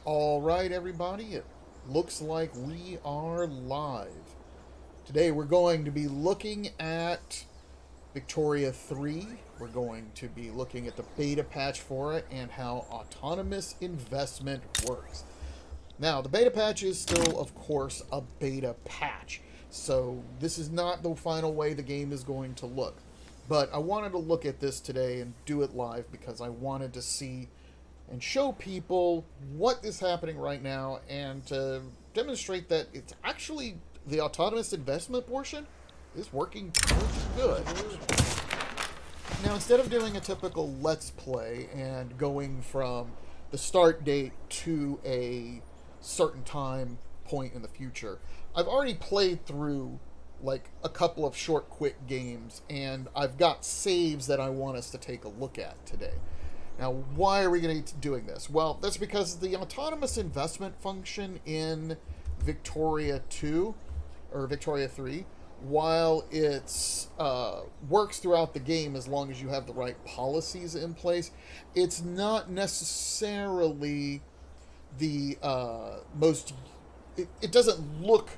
All right, everybody, it looks like we are live. Today we're going to be looking at Victoria 3. We're going to be looking at the beta patch for it and how autonomous investment works. Now, the beta patch is still, of course, a beta patch. So, this is not the final way the game is going to look. But I wanted to look at this today and do it live because I wanted to see and show people what is happening right now and to demonstrate that it's actually the autonomous investment portion is working pretty good. Now, instead of doing a typical let's play and going from the start date to a certain time point in the future, I've already played through like a couple of short quick games and I've got saves that I want us to take a look at today. Now, why are we going to be doing this? Well, that's because the autonomous investment function in Victoria 2 or Victoria 3, while it's works throughout the game as long as you have the right policies in place, it's not necessarily the most. It doesn't look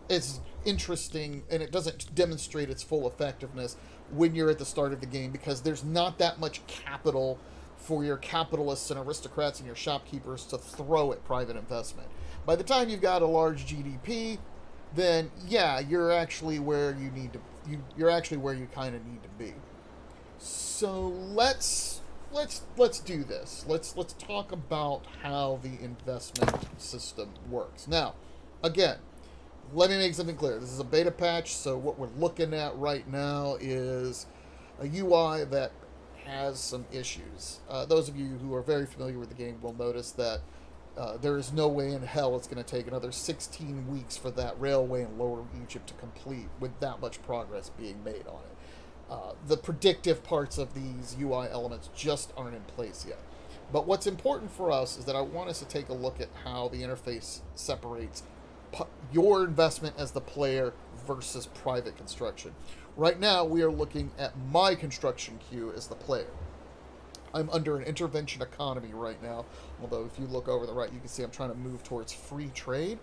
as interesting and it doesn't demonstrate its full effectiveness when you're at the start of the game because there's not that much capital for your capitalists and aristocrats and your shopkeepers to throw at private investment. By the time you've got a large GDP, then yeah, you're actually where you need to. You're actually where you kind of need to be. So let's do this. Let's talk about how the investment system works. Now, again, let me make something clear. This is a beta patch, so what we're looking at right now is a UI that has some issues. Those of you who are very familiar with the game will notice that there is no way in hell it's going to take another 16 weeks for that railway in Lower Egypt to complete with that much progress being made on it. The predictive parts of these UI elements just aren't in place yet. But what's important for us is that I want us to take a look at how the interface separates your investment as the player versus private construction. Right now, we are looking at my construction queue as the player. I'm under an intervention economy right now, although if you look over the right, you can see I'm trying to move towards free trade,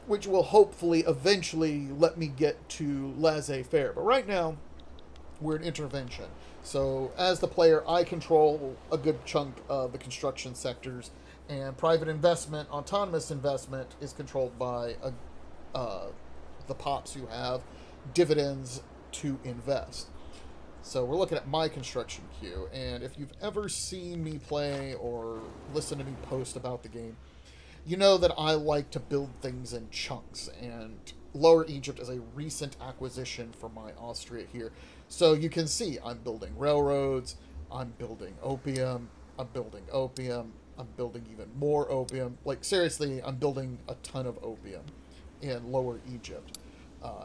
which will hopefully eventually let me get to laissez-faire. But right now, we're in intervention. So as the player, I control a good chunk of the construction sectors, and private investment, autonomous investment, is controlled by the pops who have dividends to invest. So we're looking at my construction queue, and if you've ever seen me play or listened to me post about the game, you know that I like to build things in chunks, and Lower Egypt is a recent acquisition for my Austria here. So you can see I'm building railroads, I'm building opium, I'm building opium, I'm building even more opium. Like, seriously, I'm building a ton of opium in Lower Egypt.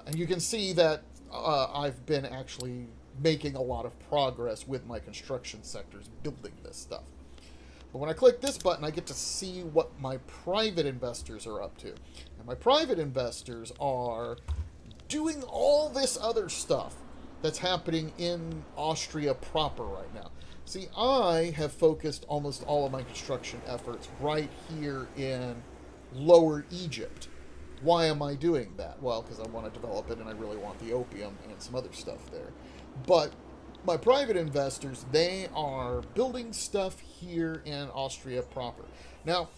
And you can see that I've been actually making a lot of progress with my construction sectors building this stuff. But when I click this button, I get to see what my private investors are up to. And my private investors are doing all this other stuff that's happening in Austria proper right now. See, I have focused almost all of my construction efforts right here in Lower Egypt. Why am I doing that? Well, because I want to develop it and I really want the opium and some other stuff there. But my private investors, they are building stuff here in Austria proper. Now,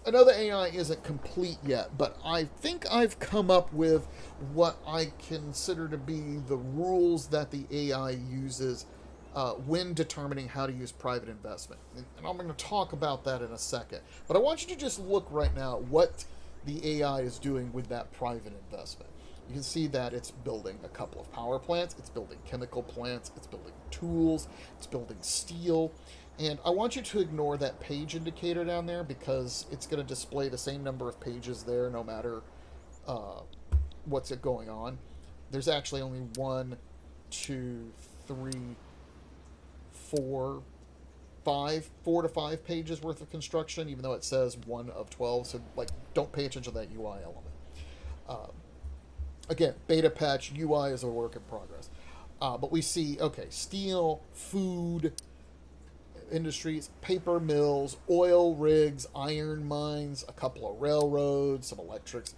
I know the AI isn't complete yet, but I think I've come up with what I consider to be the rules that the AI uses when determining how to use private investment. And I'm going to talk about that in a second. But I want you to just look right now at what the AI is doing with that private investment. You can see that it's building a couple of power plants, it's building chemical plants, it's building tools, it's building steel. And I want you to ignore that page indicator down there because it's going to display the same number of pages there no matter what's going on. There's actually only 1, 2, 3, 4, 4 to 5 pages worth of construction, even though it says 1 of 12. So, like, don't pay attention to that UI element. Again, beta patch UI is a work in progress. But we see, okay, steel, food, industries, paper mills, oil rigs, iron mines, a couple of railroads, some electrics.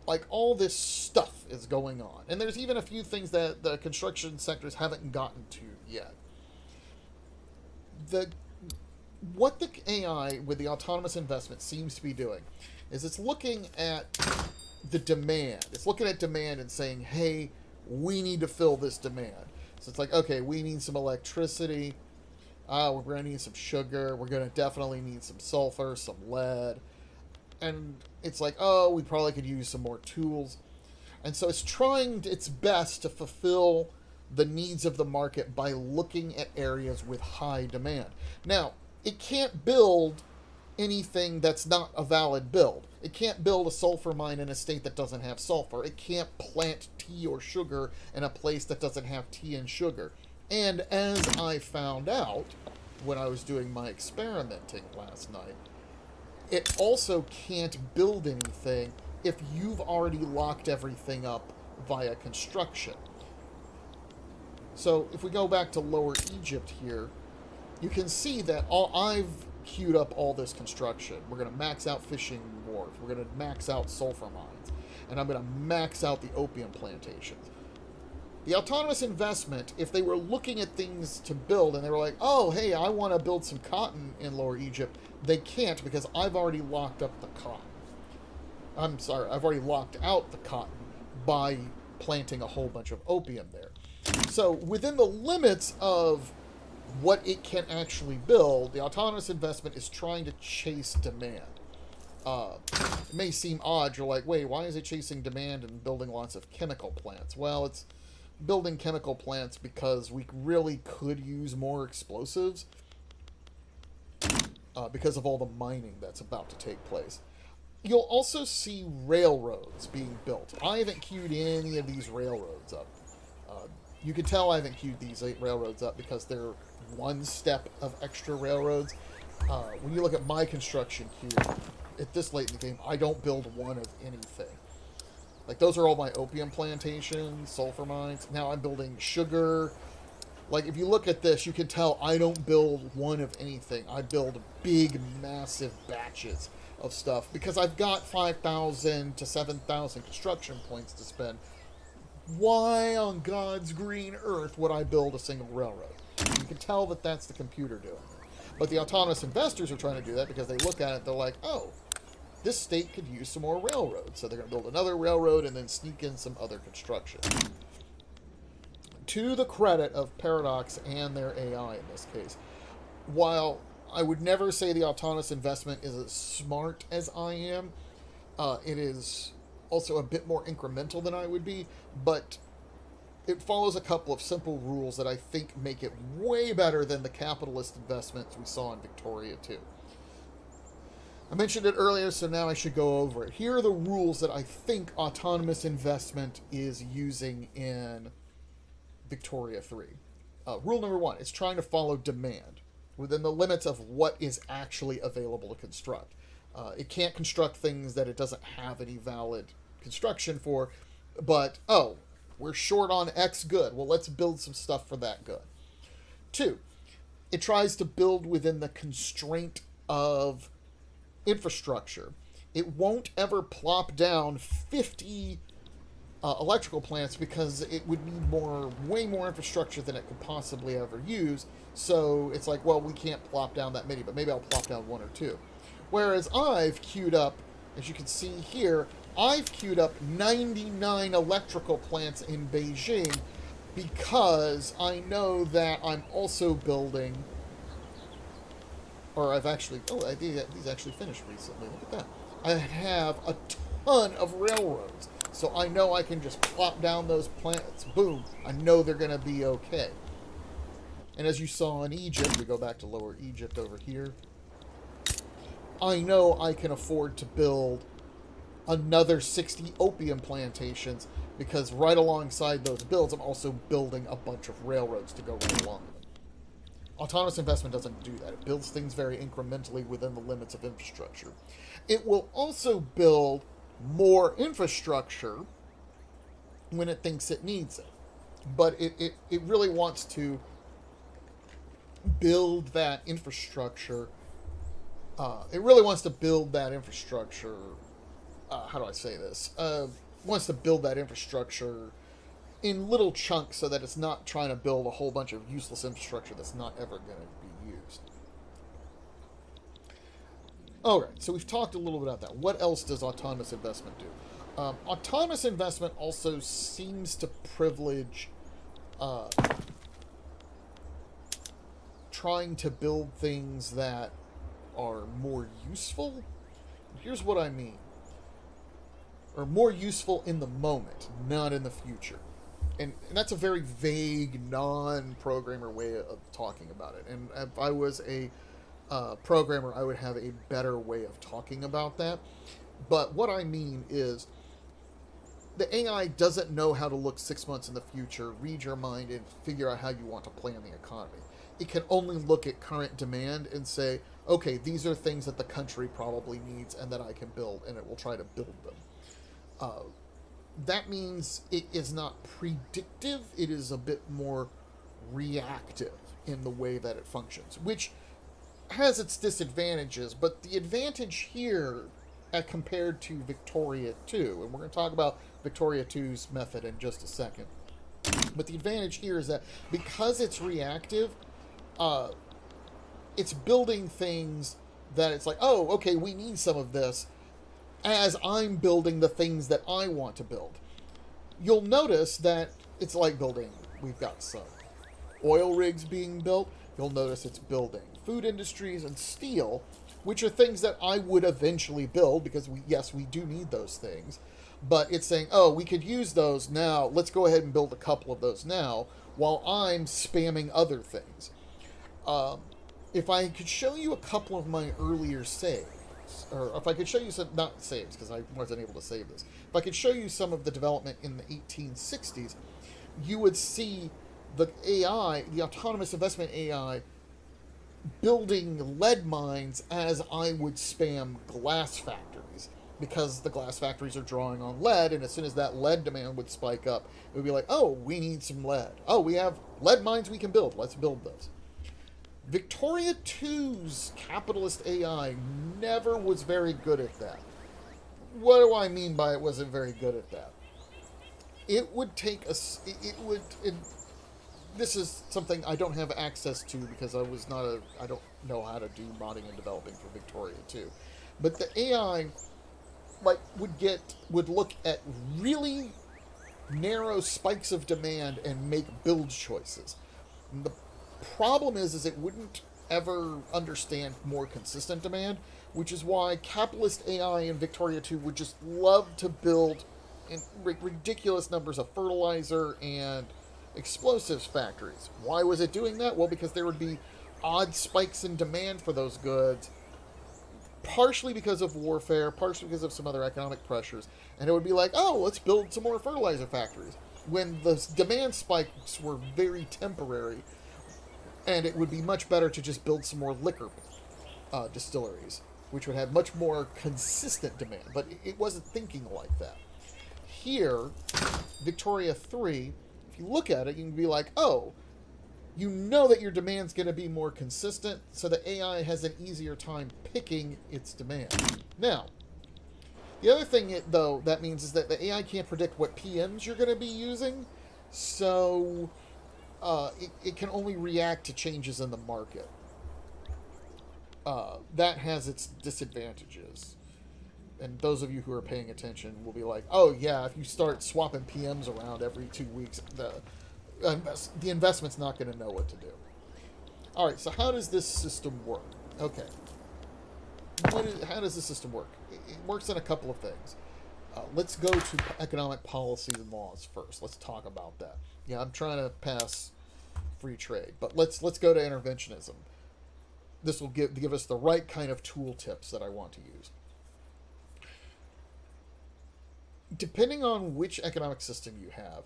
Like, all this stuff is going on. And there's even a few things that the construction sectors haven't gotten to yet. What the AI with the autonomous investment seems to be doing is it's looking at the demand. It's looking at demand and saying, hey, we need to fill this demand. So it's like, okay, we need some electricity. We're going to need some sugar. We're going to definitely need some sulfur, some lead. And it's like, oh, we probably could use some more tools. And so it's trying its best to fulfill the needs of the market by looking at areas with high demand. Now, it can't build anything that's not a valid build. It can't build a sulfur mine in a state that doesn't have sulfur. It can't plant tea or sugar in a place that doesn't have tea and sugar. And as I found out when I was doing my experimenting last night, it also can't build anything if you've already locked everything up via construction. So if we go back to Lower Egypt here, you can see that I've queued up all this construction. We're going to max out fishing wharf. We're going to max out sulfur mines. And I'm going to max out the opium plantations. The autonomous investment, if they were looking at things to build and they were like, oh, hey, I want to build some cotton in Lower Egypt, they can't because I've already locked up the cotton. I'm sorry, I've already locked out the cotton by planting a whole bunch of opium there. So within the limits of what it can actually build, the autonomous investment is trying to chase demand. It may seem odd. You're like, wait, why is it chasing demand and building lots of chemical plants? Well, it's building chemical plants because we really could use more explosives because of all the mining that's about to take place. You'll also see railroads being built. I haven't queued any of these railroads up. You can tell I haven't queued these 8 railroads up because they're one step of extra railroads. When you look at my construction queue, at this late in the game, I don't build one of anything. Like, those are all my opium plantations, sulfur mines. Now I'm building sugar. Like, if you look at this, you can tell I don't build one of anything. I build big, massive batches of stuff because I've got 5,000 to 7,000 construction points to spend. Why on God's green earth would I build a single railroad? You can tell that that's the computer doing it. But the autonomous investors are trying to do that because they look at it, they're like, oh, this state could use some more railroads. So they're going to build another railroad and then sneak in some other construction. To the credit of Paradox and their AI in this case, while I would never say the autonomous investment is as smart as I am, it is also a bit more incremental than I would be, but it follows a couple of simple rules that I think make it way better than the capitalist investments we saw in Victoria 2. I mentioned it earlier, so now I should go over it. Here are the rules that I think autonomous investment is using in Victoria 3. Rule number 1 is trying to follow demand within the limits of what is actually available to construct. It can't construct things that it doesn't have any valid construction for, but, oh, we're short on X good. Well, let's build some stuff for that good. 2, it tries to build within the constraint of infrastructure. It won't ever plop down 50 electrical plants because it would need way more infrastructure than it could possibly ever use. So it's like, well, we can't plop down that many, but maybe I'll plop down 1 or 2. Whereas I've queued up, as you can see here, I've queued up 99 electrical plants in Beijing because I know that I'm also building, or I've actually, these actually finished recently. Look at that. I have a ton of railroads. So I know I can just plop down those plants. Boom. I know they're going to be okay. And as you saw in Egypt, we go back to Lower Egypt over here. I know I can afford to build another 60 opium plantations because right alongside those builds, I'm also building a bunch of railroads to go right along with them. Autonomous investment doesn't do that. It builds things very incrementally within the limits of infrastructure. It will also build more infrastructure when it thinks it needs it. But it really wants to build that infrastructure. It really wants to build that infrastructure. How do I say this? Wants to build that infrastructure in little chunks so that it's not trying to build a whole bunch of useless infrastructure that's not ever going to be used. Alright, so we've talked a little bit about that. What else does autonomous investment do? Autonomous investment also seems to privilege trying to build things that are more useful. Here's what I mean. Or more useful in the moment, not in the future. And that's a very vague, non-programmer way of talking about it. And if I was a programmer, I would have a better way of talking about that. But what I mean is, the AI doesn't know how to look 6 months in the future, read your mind, and figure out how you want to plan the economy. It can only look at current demand and say, okay, these are things that the country probably needs and that I can build, and it will try to build them. That means it is not predictive, it is a bit more reactive in the way that it functions, which has its disadvantages, but the advantage here compared to Victoria 2, and we're going to talk about Victoria 2's method in just a second, but the advantage here is that because it's reactive, it's building things that it's like, oh, okay, we need some of this, as I'm building the things that I want to build. You'll notice that it's like building, we've got some oil rigs being built. You'll notice it's building food industries and steel, which are things that I would eventually build because, we do need those things. But it's saying, oh, we could use those now. Let's go ahead and build a couple of those now while I'm spamming other things. If I could show you a couple of my earlier saves, or if I could show you some, not saves, because I wasn't able to save this. If I could show you some of the development in the 1860s, you would see the AI, the autonomous investment AI, building lead mines as I would spam glass factories, because the glass factories are drawing on lead, and as soon as that lead demand would spike up, it would be like, oh, we need some lead. Oh, we have lead mines we can build. Let's build those. Victoria 2's capitalist AI never was very good at that. What do I mean by it wasn't very good at that? It would take this is something I don't have access to because I don't know how to do modding and developing for Victoria 2. But the AI would look at really narrow spikes of demand and make build choices. And the problem is it wouldn't ever understand more consistent demand, which is why capitalist AI in Victoria 2 would just love to build in ridiculous numbers of fertilizer and explosives factories. Why was it doing that? Well, because there would be odd spikes in demand for those goods, partially because of warfare, partially because of some other economic pressures, and it would be like, oh, let's build some more fertilizer factories, when the demand spikes were very temporary, and it would be much better to just build some more liquor distilleries, which would have much more consistent demand, but it wasn't thinking like that. Here, Victoria 3, if you look at it, you can be like, oh, you know that your demand's going to be more consistent, so the AI has an easier time picking its demand. Now, the other thing, though, that means is that the AI can't predict what PMs you're going to be using, so it can only react to changes in the market. That has its disadvantages. And those of you who are paying attention will be like, oh, yeah, if you start swapping PMs around every 2 weeks, the investment's not going to know what to do. All right, so how does this system work? Okay. How does this system work? It works in a couple of things. Let's go to economic policies and laws first. Let's talk about that. Yeah, I'm trying to pass free trade, but let's go to interventionism. This will give us the right kind of tooltips that I want to use. Depending on which economic system you have,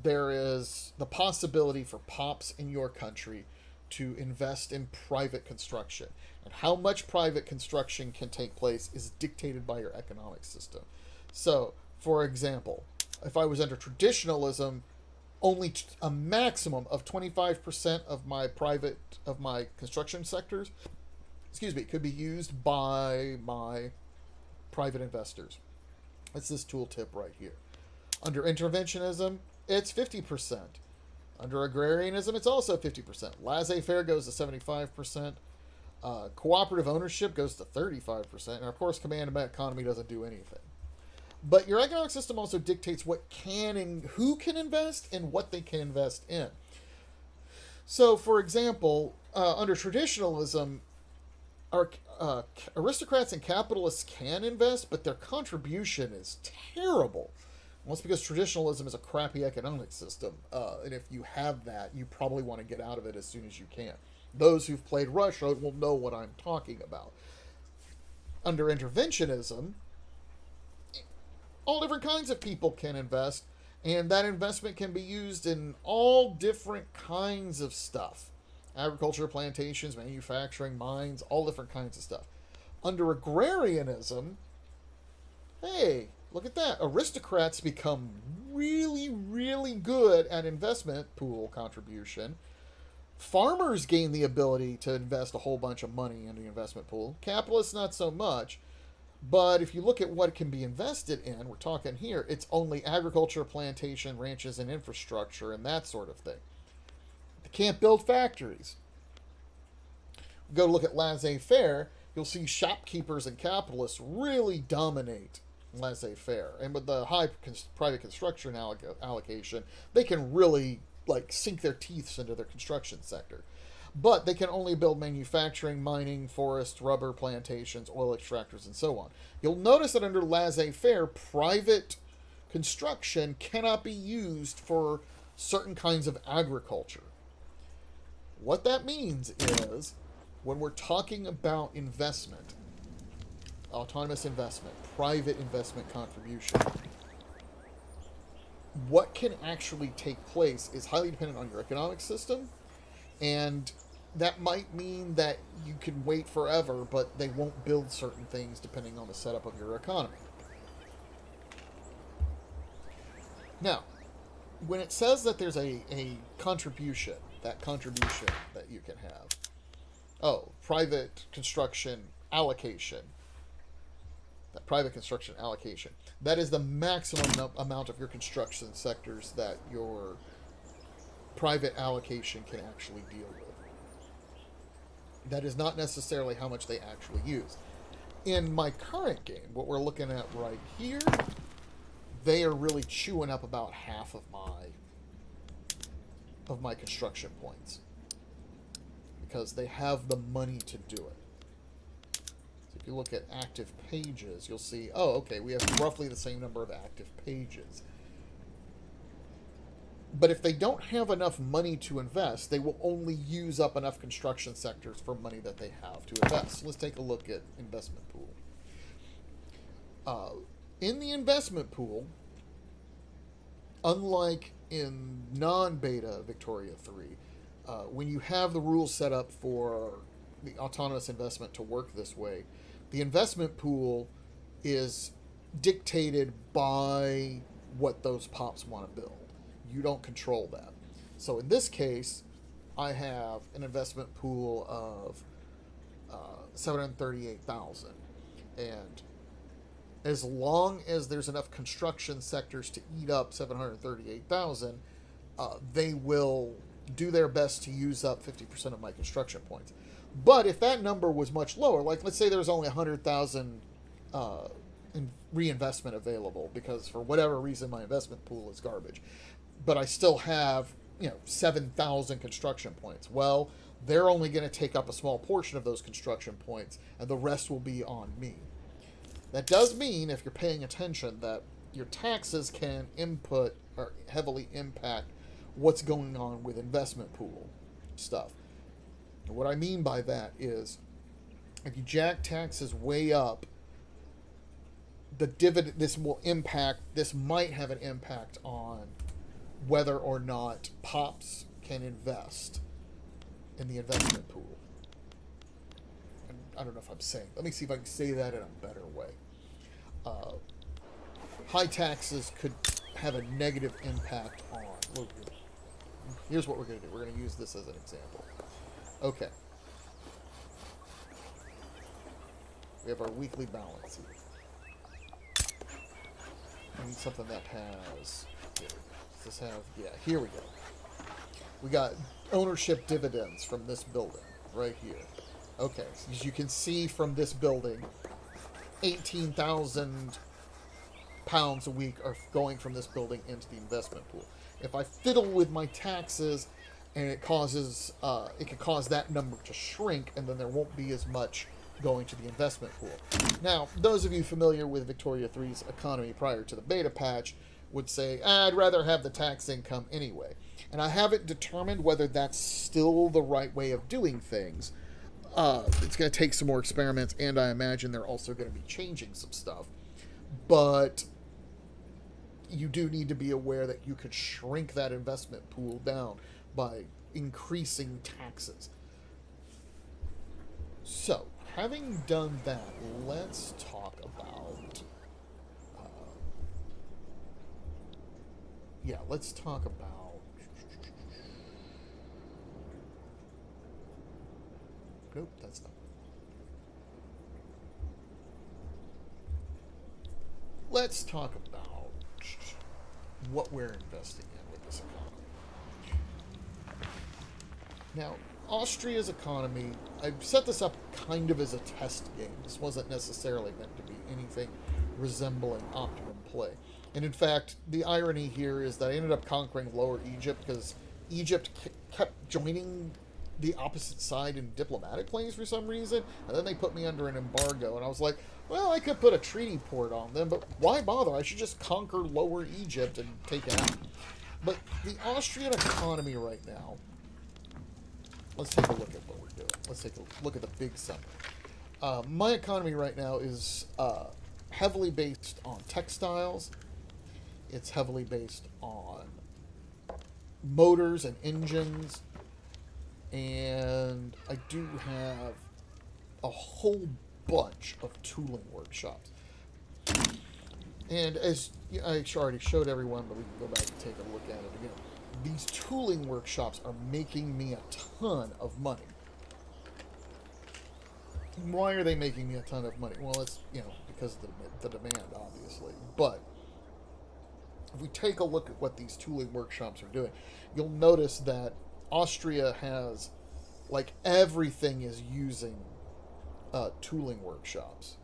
there is the possibility for POPs in your country to invest in private construction. And how much private construction can take place is dictated by your economic system. So, for example, if I was under traditionalism, only a maximum of 25% of my construction sectors, could be used by my private investors. That's this tooltip right here. Under interventionism, it's 50%. Under agrarianism, it's also 50%. Laissez-faire goes to 75%. Cooperative ownership goes to 35%. And of course, command economy doesn't do anything. But your economic system also dictates what can and who can invest and what they can invest in. So, for example, under traditionalism, our aristocrats and capitalists can invest, but their contribution is terrible. Well, it's because traditionalism is a crappy economic system, and if you have that, you probably want to get out of it as soon as you can. Those who've played Russia will know what I'm talking about. Under interventionism, all different kinds of people can invest, and that investment can be used in all different kinds of stuff. Agriculture, plantations, manufacturing, mines, all different kinds of stuff. Under agrarianism, hey, look at that. Aristocrats become really, really good at investment pool contribution. Farmers gain the ability to invest a whole bunch of money in the investment pool. Capitalists, not so much. But if you look at what can be invested in, we're talking here, it's only agriculture, plantation, ranches, and infrastructure, and that sort of thing. They can't build factories. Go look at laissez-faire, you'll see shopkeepers and capitalists really dominate laissez-faire. And with the high private construction allocation, they can really sink their teeth into their construction sector. But they can only build manufacturing, mining, forest, rubber plantations, oil extractors, and so on. You'll notice that under laissez-faire, private construction cannot be used for certain kinds of agriculture. What that means is, when we're talking about investment, autonomous investment, private investment contribution, what can actually take place is highly dependent on your economic system, and that might mean that you can wait forever, but they won't build certain things depending on the setup of your economy. Now, when it says that there's a contribution that you can have, private construction allocation, that is the maximum amount of your construction sectors that your private allocation can actually deal with. That is not necessarily how much they actually use. In my current game, what we're looking at right here, they are really chewing up about half of my construction points, because they have the money to do it. So if you look at active pages, you'll see, we have roughly the same number of active pages. But if they don't have enough money to invest, they will only use up enough construction sectors for money that they have to invest. So let's take a look at investment pool. In the investment pool, unlike in non-beta Victoria 3, when you have the rules set up for the autonomous investment to work this way, the investment pool is dictated by what those pops want to build. You don't control that. So in this case, I have an investment pool of 738,000, and as long as there's enough construction sectors to eat up 738,000, they will do their best to use up 50% of my construction points. But if that number was much lower, let's say there was only 100,000 in reinvestment available, because for whatever reason my investment pool is garbage, but I still have 7,000 construction points. Well, they're only going to take up a small portion of those construction points, and the rest will be on me. That does mean, if you're paying attention, that your taxes can input or heavily impact what's going on with investment pool stuff. And what I mean by that is, if you jack taxes way up, the dividend, this might have an impact on whether or not pops can invest in the investment pool. And I don't know if I'm saying, let me see if I can say that in a better way. High taxes could have a negative impact on, here's what we're going to do. We're going to use this as an example. Okay. We have our weekly balance here. I need something that has... Does this have... Yeah, here we go. We got ownership dividends from this building right here. Okay, so as you can see from this building, 18,000 pounds a week are going from this building into the investment pool. If I fiddle with my taxes, and it causes, it could cause that number to shrink, and then there won't be as much going to the investment pool. Now, those of you familiar with Victoria 3's economy prior to the beta patch would say, I'd rather have the tax income anyway. And I haven't determined whether that's still the right way of doing things. It's going to take some more experiments, and I imagine they're also going to be changing some stuff. But you do need to be aware that you could shrink that investment pool down by increasing taxes. So, having done that, let's talk about... let's talk about... Nope, that's not. Let's talk about what we're investing in with this economy. Now, Austria's economy, I've set this up kind of as a test game. This wasn't necessarily meant to be anything resembling optimum play. And in fact, the irony here is that I ended up conquering Lower Egypt because Egypt kept joining the opposite side in diplomatic plays for some reason, and then they put me under an embargo, and I was like, well, I could put a treaty port on them, but why bother? I should just conquer Lower Egypt and take it out. But the Austrian economy right now, let's take a look at what we're doing. Let's take a look at the big summary. My economy right now is heavily based on textiles. It's heavily based on motors and engines. And I do have a whole bunch of tooling workshops. And as I already showed everyone, but we can go back and take a look at it again. These tooling workshops are making me a ton of money. Why are they making me a ton of money? Well, it's, because of the demand, obviously. But if we take a look at what these tooling workshops are doing, you'll notice that Austria has, everything is using tooling workshops.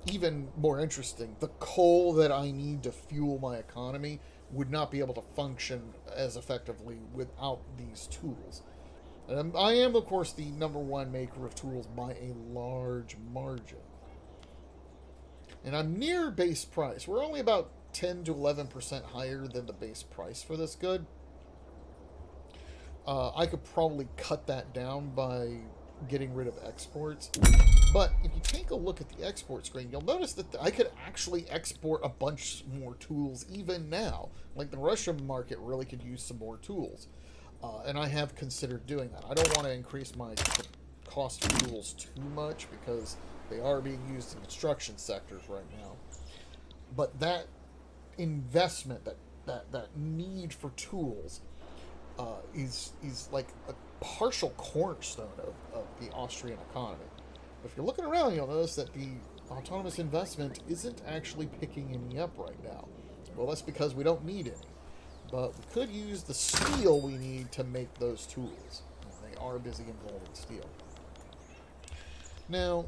Even more interesting, the coal that I need to fuel my economy would not be able to function as effectively without these tools. And I am, of course, the #1 maker of tools by a large margin. And I'm near base price. We're only about 10 to 11% higher than the base price for this good. I could probably cut that down by getting rid of exports. But if you take a look at the export screen, you'll notice that I could actually export a bunch more tools even now. Like the Russian market really could use some more tools. And I have considered doing that. I don't want to increase my cost of tools too much because they are being used in construction sectors right now. But that investment, that need for tools, is like a partial cornerstone of the Austrian economy. If you're looking around, you'll notice that the autonomous investment isn't actually picking any up right now. Well, that's because we don't need any. But we could use the steel we need to make those tools. They are busy involving steel. Now,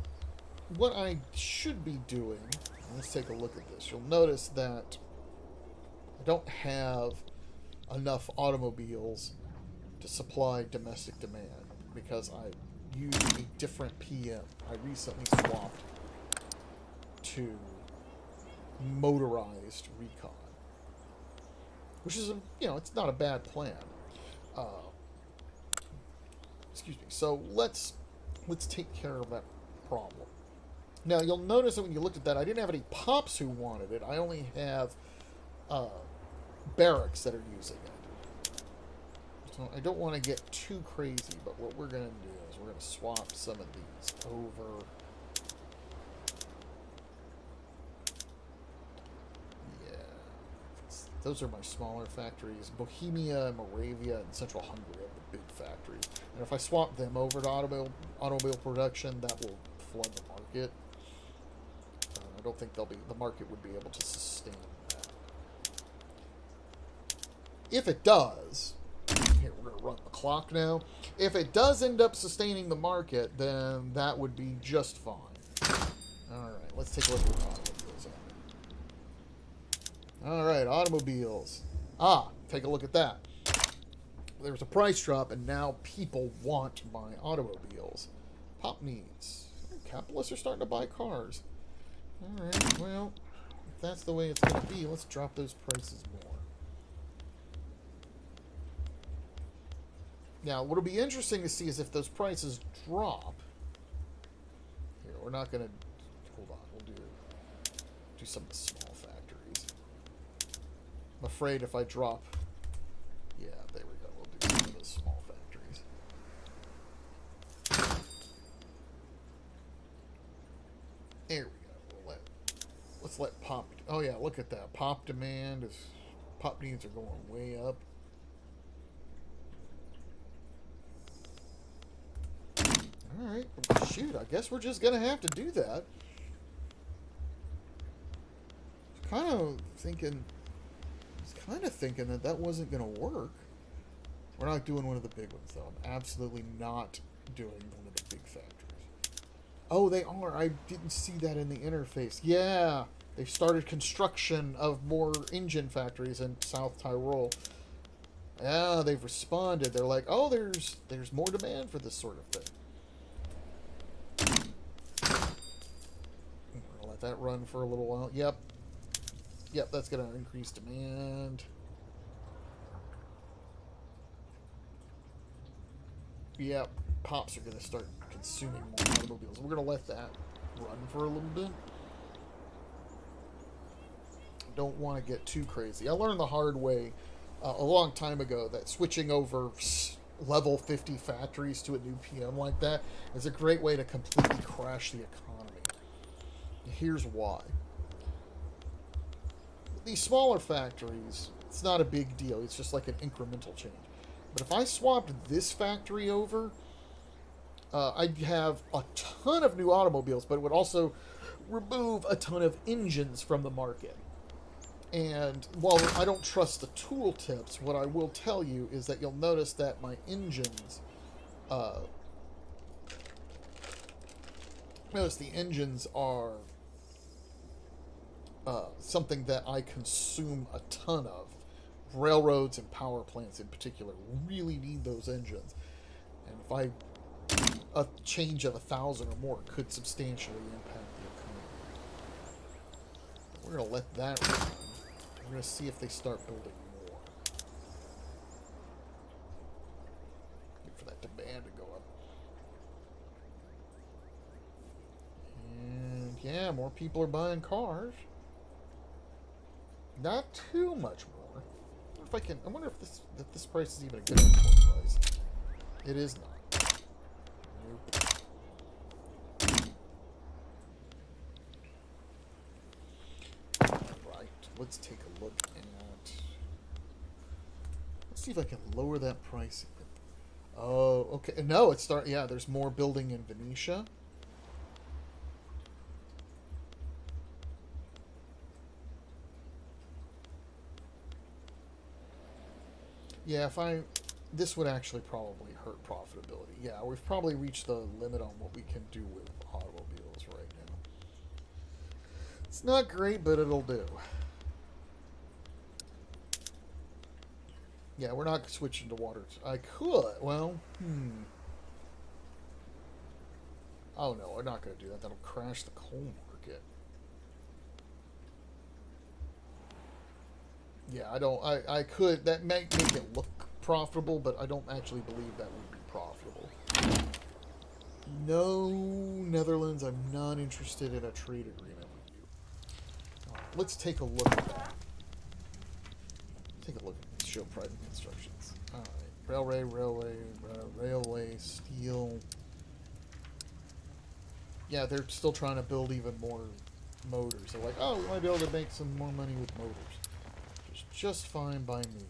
what I should be doing, let's take a look at this. You'll notice that I don't have enough automobiles to supply domestic demand because I use a different PM. I recently swapped to motorized recon, which is, it's not a bad plan. Excuse me. So let's take care of that problem. Now, you'll notice that when you looked at that, I didn't have any pops who wanted it. I only have barracks that are using it. So I don't want to get too crazy, but what we're going to do is we're going to swap some of these over. Yeah. those are my smaller factories. Bohemia and Moravia and Central Hungary are the big factories. And if I swap them over to automobile production, that will flood the market. I don't think the market would be able to sustain that. If it does, here we're going to run the clock now. If it does end up sustaining the market, then that would be just fine. All right, let's take a look at what automobiles are. All right, automobiles. Take a look at that. There was a price drop, and now people want my automobiles. Pop needs. Capitalists are starting to buy cars. All right, well, if that's the way it's going to be, let's drop those prices more. Now, what'll be interesting to see is if those prices drop. Here, we're not going to... Hold on, we'll do some of the small factories. I'm afraid if I drop... Yeah, there we go. We'll do some of those small factories. There we go. Let's let pop... Oh, yeah, look at that. Pop demand is... Pop needs are going way up. Alright, shoot, I guess we're just gonna have to do that. I was kind of thinking that wasn't gonna work. We're not doing one of the big ones, though. I'm absolutely not doing one of the big factories. Oh, they are. I didn't see that in the interface. Yeah, they've started construction of more engine factories in South Tyrol. Yeah, they've responded. They're like, oh, there's more demand for this sort of thing. Let that run for a little while. Yep, that's going to increase demand. Yep, pops are going to start consuming more automobiles. We're going to let that run for a little bit. Don't want to get too crazy. I learned the hard way a long time ago that switching over level 50 factories to a new PM like that is a great way to completely crash the economy. Here's why. These smaller factories, it's not a big deal. It's just like an incremental change. But if I swapped this factory over, I'd have a ton of new automobiles, but it would also remove a ton of engines from the market. And while I don't trust the tooltips, what I will tell you is that you'll notice that my engines... notice the engines are... something that I consume a ton of. Railroads and power plants in particular really need those engines. And if a change of 1,000 or more could substantially impact the economy. We're going to let that run. We're going to see if they start building more. Wait for that demand to go up. And yeah, more people are buying cars. Not too much more. I wonder if this price is even a good import price. It is not. Nope. Right. Let's take a look at. Let's see if I can lower that price. Oh, okay. No, it's start. Yeah, there's more building in Venetia. Yeah, this would actually probably hurt profitability. Yeah, we've probably reached the limit on what we can do with automobiles right now. It's not great, but it'll do. Yeah, we're not switching to water. I could. Well, Oh, no, we're not going to do that. That'll crash the coal market. Yeah, I could. That might make it look profitable, but I don't actually believe that would be profitable. No, Netherlands, I'm not interested in a trade agreement with you. Let's take a look at that. Take a look at this. Show private constructions. Alright. Railway, steel. Yeah, they're still trying to build even more motors. They're like, oh, we might be able to make some more money with motors. Just just fine by me.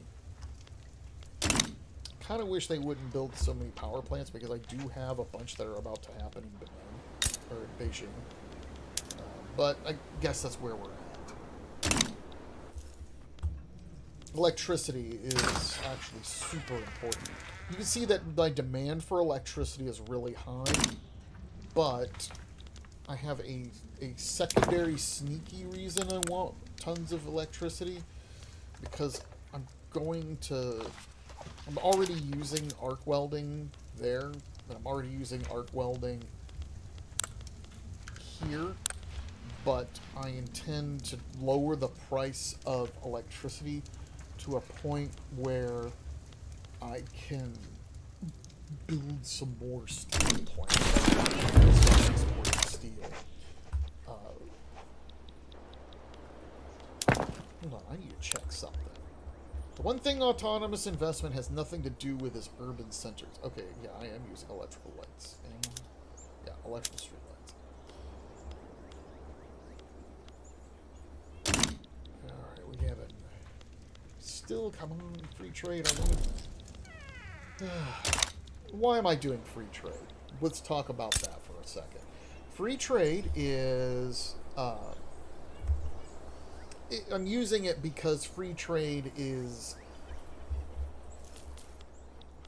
Kind of wish they wouldn't build so many power plants because I do have a bunch that are about to happen in Benin, or in Beijing. But I guess that's where we're at. Electricity is actually super important. You can see that my demand for electricity is really high, but I have a secondary sneaky reason I want tons of electricity, because I'm already using arc welding there, and I'm already using arc welding here, but I intend to lower the price of electricity to a point where I can build some more steel plants. Exporting steel. Hold on, I need to check something. The one thing autonomous investment has nothing to do with is urban centers. Okay, yeah, I am using electrical lights. Yeah, electrical street lights. Alright, we have it. Still, come on, free trade. Why am I doing free trade? Let's talk about that for a second. Free trade is... I'm using it because free trade is...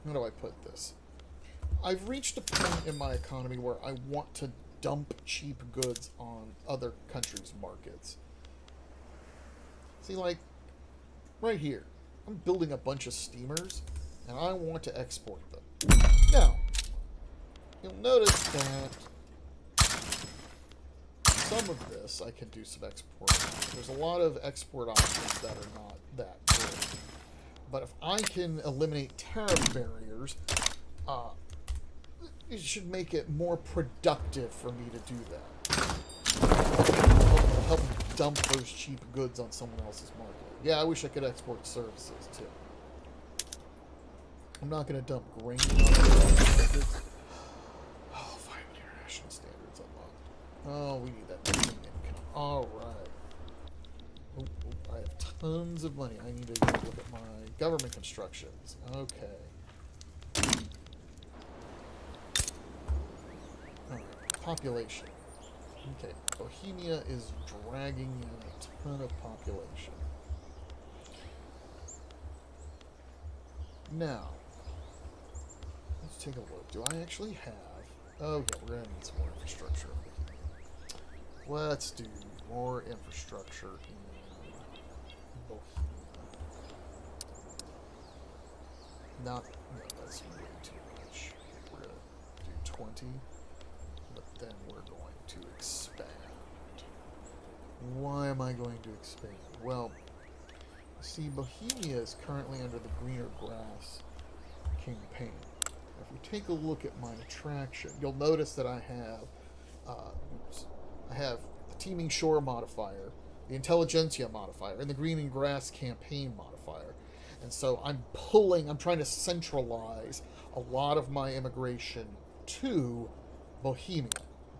How do I put this? I've reached a point in my economy where I want to dump cheap goods on other countries' markets. See, like, right here, I'm building a bunch of steamers, and I want to export them. Now, you'll notice that some of this I can do some exporting. There's a lot of export options that are not that good. But if I can eliminate tariff barriers, it should make it more productive for me to do that. Help me dump those cheap goods on someone else's market. Yeah, I wish I could export services too. I'm not going to dump grain on it. Oh, 5 international standards unlocked. Oh, we need that income. Alright. I have tons of money. I need to look at my government constructions. Okay. Alright. Population. Okay. Bohemia is dragging in a ton of population. Now, let's take a look. Do I actually have... Oh, yeah, we're going to need some more infrastructure. Let's do more infrastructure in Bohemia. No, that's way too much. We're going to do 20, but then we're going to expand. Why am I going to expand? Well, see, Bohemia is currently under the Greener Grass campaign. If we take a look at my attraction, you'll notice that I have the Teeming Shore modifier, the Intelligentsia modifier, and the Green and Grass campaign modifier. And so I'm trying to centralize a lot of my immigration to Bohemia.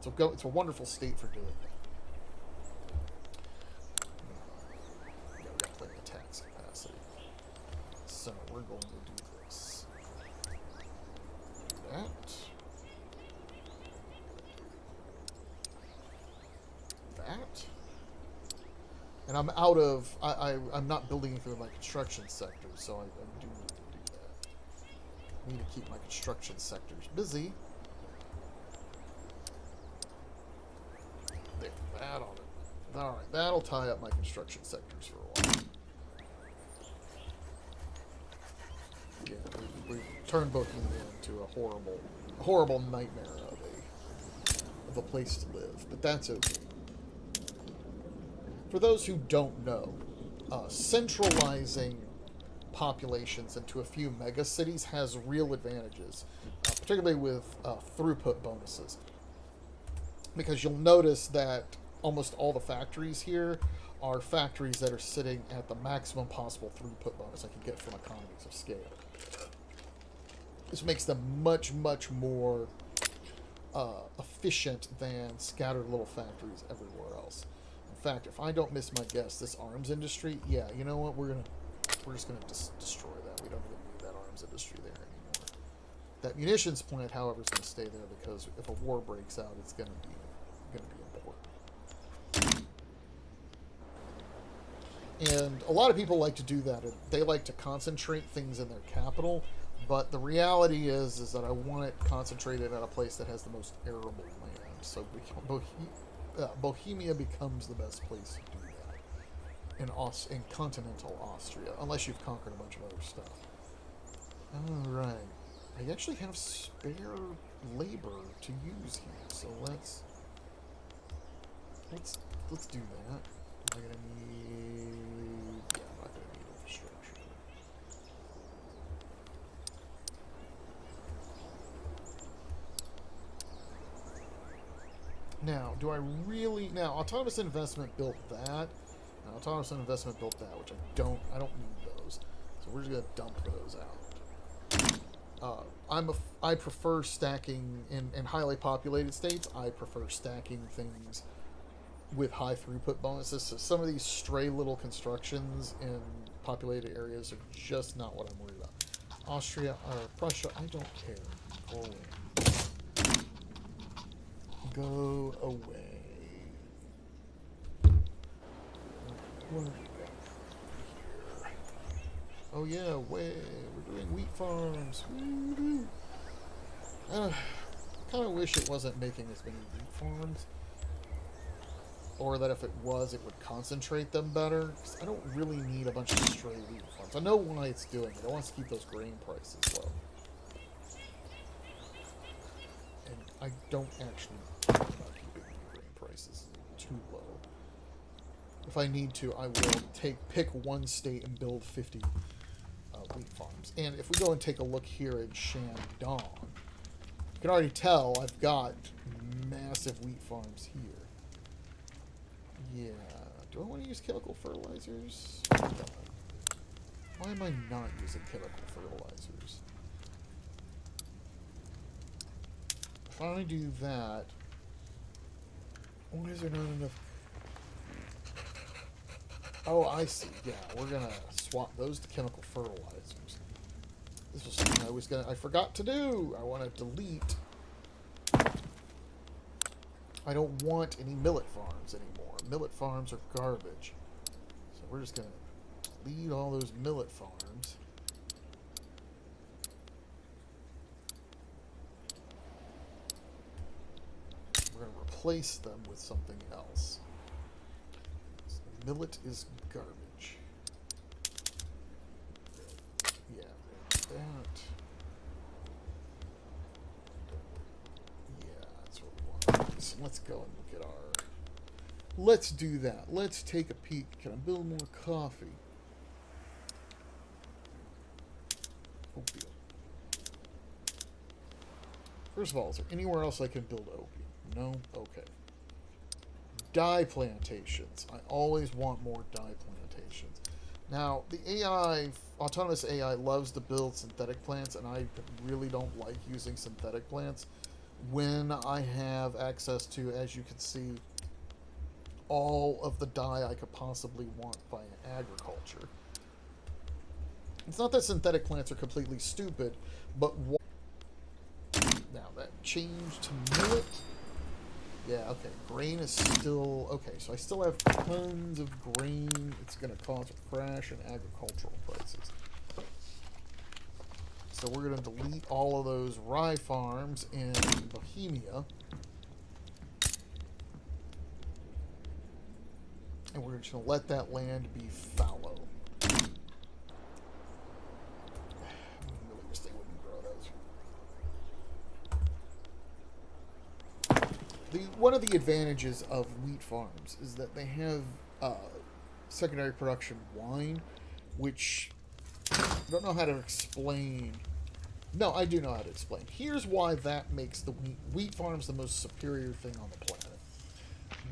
It's a wonderful state for doing that. So we're going to do this. Do that. That. And I'm out of... I'm not building anything in my construction sector, so I do need to do that. I need to keep my construction sectors busy. There, that on it. Alright, that'll tie up my construction sectors for a while. Yeah, we've turned Bohemia into a horrible nightmare of a place to live, but that's okay. For those who don't know, centralizing populations into a few megacities has real advantages, particularly with throughput bonuses. Because you'll notice that almost all the factories here are factories that are sitting at the maximum possible throughput bonus I can get from economies of scale. This makes them much, much more efficient than scattered little factories everywhere else. In fact, if I don't miss my guess, this arms industry, yeah, you know what, we're We're just going to destroy that. We don't even need that arms industry there anymore. That munitions plant, however, is going to stay there because if a war breaks out, it's going to be important. And a lot of people like to do that. They like to concentrate things in their capital, but the reality is that I want it concentrated at a place that has the most arable land. So Bohemia becomes the best place to do that in continental Austria, unless you've conquered a bunch of other stuff. All right, I actually have spare labor to use here, so let's do that. Am I gonna need? Yeah, I'm not gonna need infrastructure. Now, do I really? Now, autonomous investment built that. And autonomous investment built that, which I don't need those. So we're just gonna dump those out. I prefer stacking in highly populated states. I prefer stacking things with high throughput bonuses. So some of these stray little constructions in populated areas are just not what I'm worried about. Austria or Prussia, I don't care. Go away. Go away. What? Oh yeah, we're doing wheat farms. I kind of wish it wasn't making as many wheat farms. Or that if it was, it would concentrate them better. 'Cause I don't really need a bunch of stray wheat farms. I know why it's doing it. It wants to keep those grain prices low. And I don't actually care about keeping the grain prices too low. If I need to, I will pick one state and build 50 wheat farms. And if we go and take a look here in Shandong, you can already tell I've got massive wheat farms here. Yeah. Do I want to use chemical fertilizers? Why am I not using chemical fertilizers? If I do that, why is there not enough? Oh, I see. Yeah, we're gonna swap those to chemical fertilizers. This was something I forgot to do. I want to delete. I don't want any millet farms anymore. Millet farms are garbage. So we're just gonna delete all those millet farms. We're gonna replace them with something else. Millet is garbage. Yeah, that. Yeah, that's what we want. So let's go and look at our... Let's do that. Let's take a peek. Can I build more coffee? Opium. First of all, is there anywhere else I can build opium? No? Okay. Dye plantations. I always want more dye plantations. Now, the AI, autonomous AI, loves to build synthetic plants, and I really don't like using synthetic plants when I have access to, as you can see, all of the dye I could possibly want via agriculture. It's not that synthetic plants are completely stupid, but now that changed to millet. Yeah, okay, grain is still... Okay, so I still have tons of grain. It's going to cause a crash in agricultural prices. So we're going to delete all of those rye farms in Bohemia. And we're just going to let that land be fallow. One of the advantages of wheat farms is that they have secondary production wine, which I don't know how to explain. No, I do know how to explain. Here's why that makes the wheat farms the most superior thing on the planet.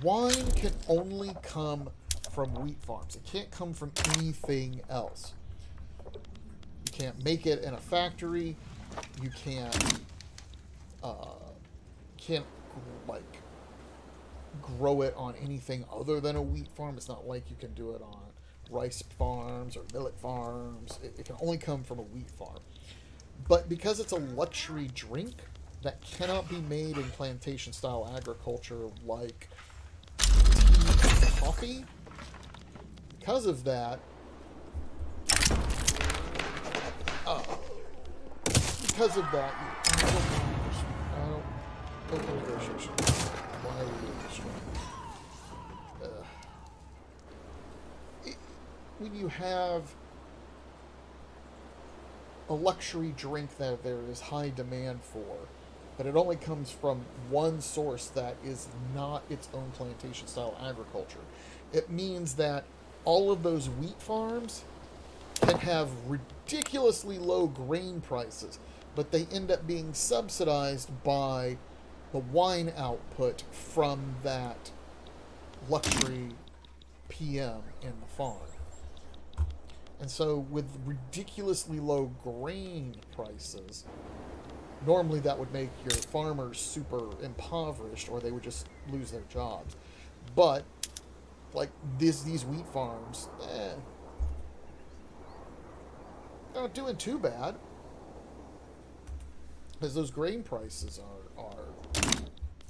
Wine can only come from wheat farms. It can't come from anything else. You can't make it in a factory. You can't like grow it on anything other than a wheat farm. It's not like you can do it on rice farms or millet farms. It can only come from a wheat farm. But because it's a luxury drink that cannot be made in plantation style agriculture like tea and coffee, because of that, because of that, open negotiation. Why are we doing this one? When you have a luxury drink that there is high demand for, but it only comes from one source that is not its own plantation style agriculture, it means that all of those wheat farms can have ridiculously low grain prices, but they end up being subsidized by the wine output from that luxury PM in the farm. And so with ridiculously low grain prices, normally that would make your farmers super impoverished, or they would just lose their jobs. But like these wheat farms, they're not doing too bad, because those grain prices are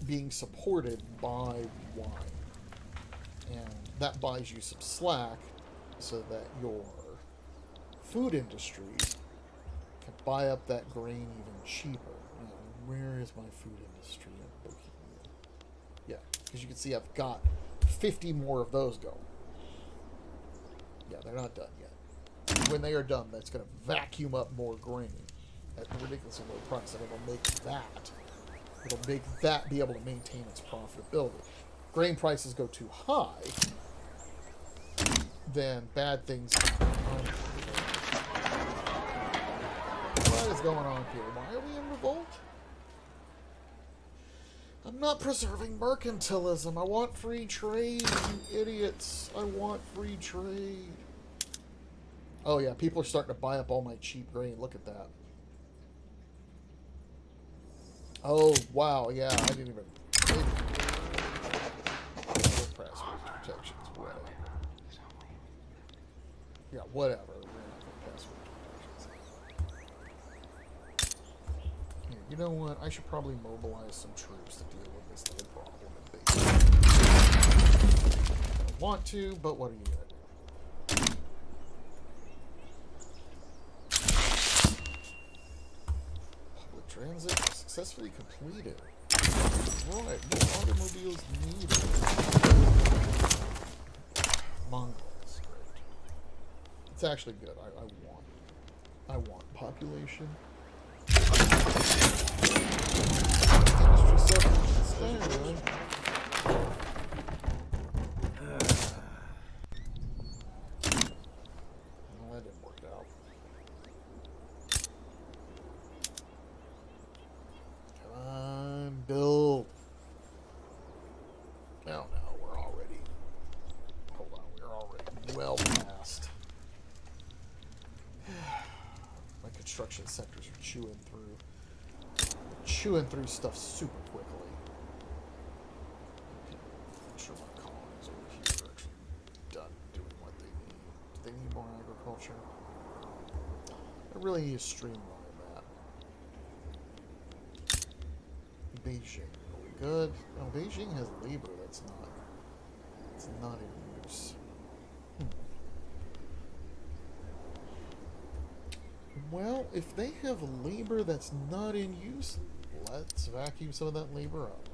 being supported by wine, and that buys you some slack so that your food industry can buy up that grain even cheaper. Now, where is my food industry in Bohemia? Yeah, because you can see I've got 50 more of those going. Yeah, they're not done yet. When they are done, that's going to vacuum up more grain at a ridiculously low price, and it'll make that be able to maintain its profitability. Grain prices go too high, then bad things happen. What is going on here? Why are we in revolt? I'm not preserving mercantilism. I want free trade, you idiots. I want free trade. Oh yeah, people are starting to buy up all my cheap grain. Look at that. Oh, wow, yeah, I didn't even... protections, whatever. Yeah, whatever. We're not going to pass protections. Here, you know what? I should probably mobilize some troops to deal with this little problem in base. I don't want to, but what are you going to do? Transit successfully completed. Right, more automobiles needed. Mongols, great. It's actually good. I want population. Industry 7 standard. Well, that didn't work out. Build. Oh no, we're already. Hold on, we're already well past. My construction sectors are chewing through stuff super quickly. Okay, I'm sure my colonies over here are actually done doing what they need. Do they need more agriculture? I really need to streamline that. Beijing, are we good? No, Beijing has labor it's not in use. Well, if they have labor that's not in use, let's vacuum some of that labor up.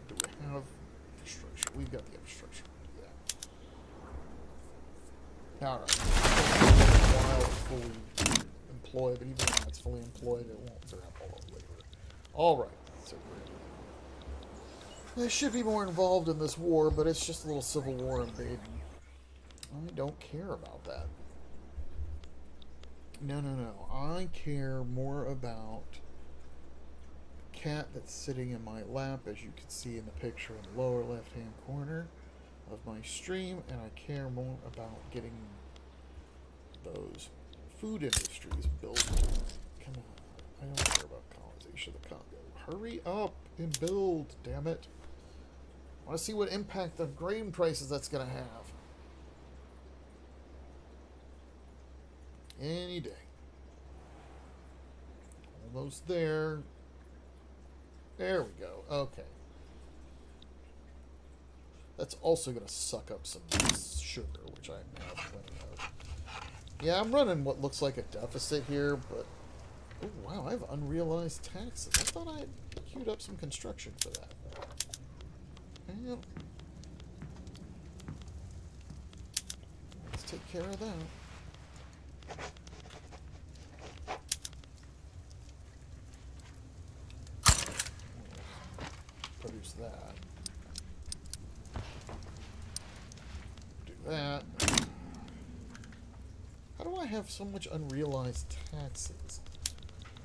Do we have infrastructure? We've got the infrastructure. Alright. While it's fully employed, but even when it's fully employed, it won't grab all of labor. Alright, so I should be more involved in this war, but it's just a little civil war in Baden. I don't care about that. No. I care more about the cat that's sitting in my lap, as you can see in the picture in the lower left-hand corner of my stream, and I care more about getting those food industries built. Come on. I don't care about colonization of the Congo. Hurry up and build, damn it. I want to see what impact the grain prices that's going to have. Any day. Almost there. There we go. Okay. That's also going to suck up some sugar, which I have plenty of. Yeah, I'm running what looks like a deficit here, but... Oh, wow, I have unrealized taxes. I thought I had queued up some construction for that. Well, let's take care of that. Produce that. Do that. How do I have so much unrealized taxes?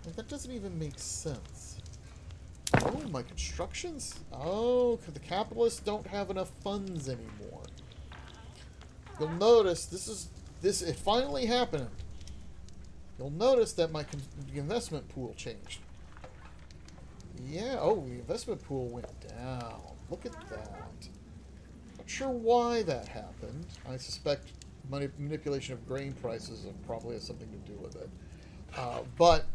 Like, that doesn't even make sense. Oh, my constructions? Oh, because the capitalists don't have enough funds anymore. You'll notice it finally happened. You'll notice that the investment pool changed. Yeah, oh, the investment pool went down. Look at that. Not sure why that happened. I suspect manipulation of grain prices probably has something to do with it. But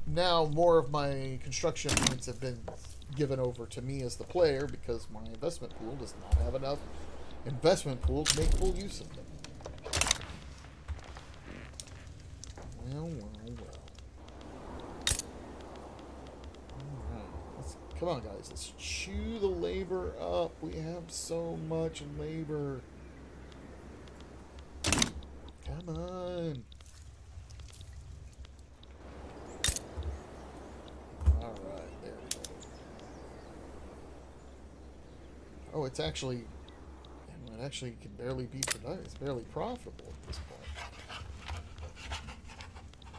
now more of my construction points have been given over to me as the player because my investment pool does not have enough investment pool to make full use of them. Well, well, well. Alright, come on guys, let's chew the labor up. We have so much labor. Come on. Alright, there we go. Oh, it's actually... It actually can barely be productive. It's barely profitable at this point.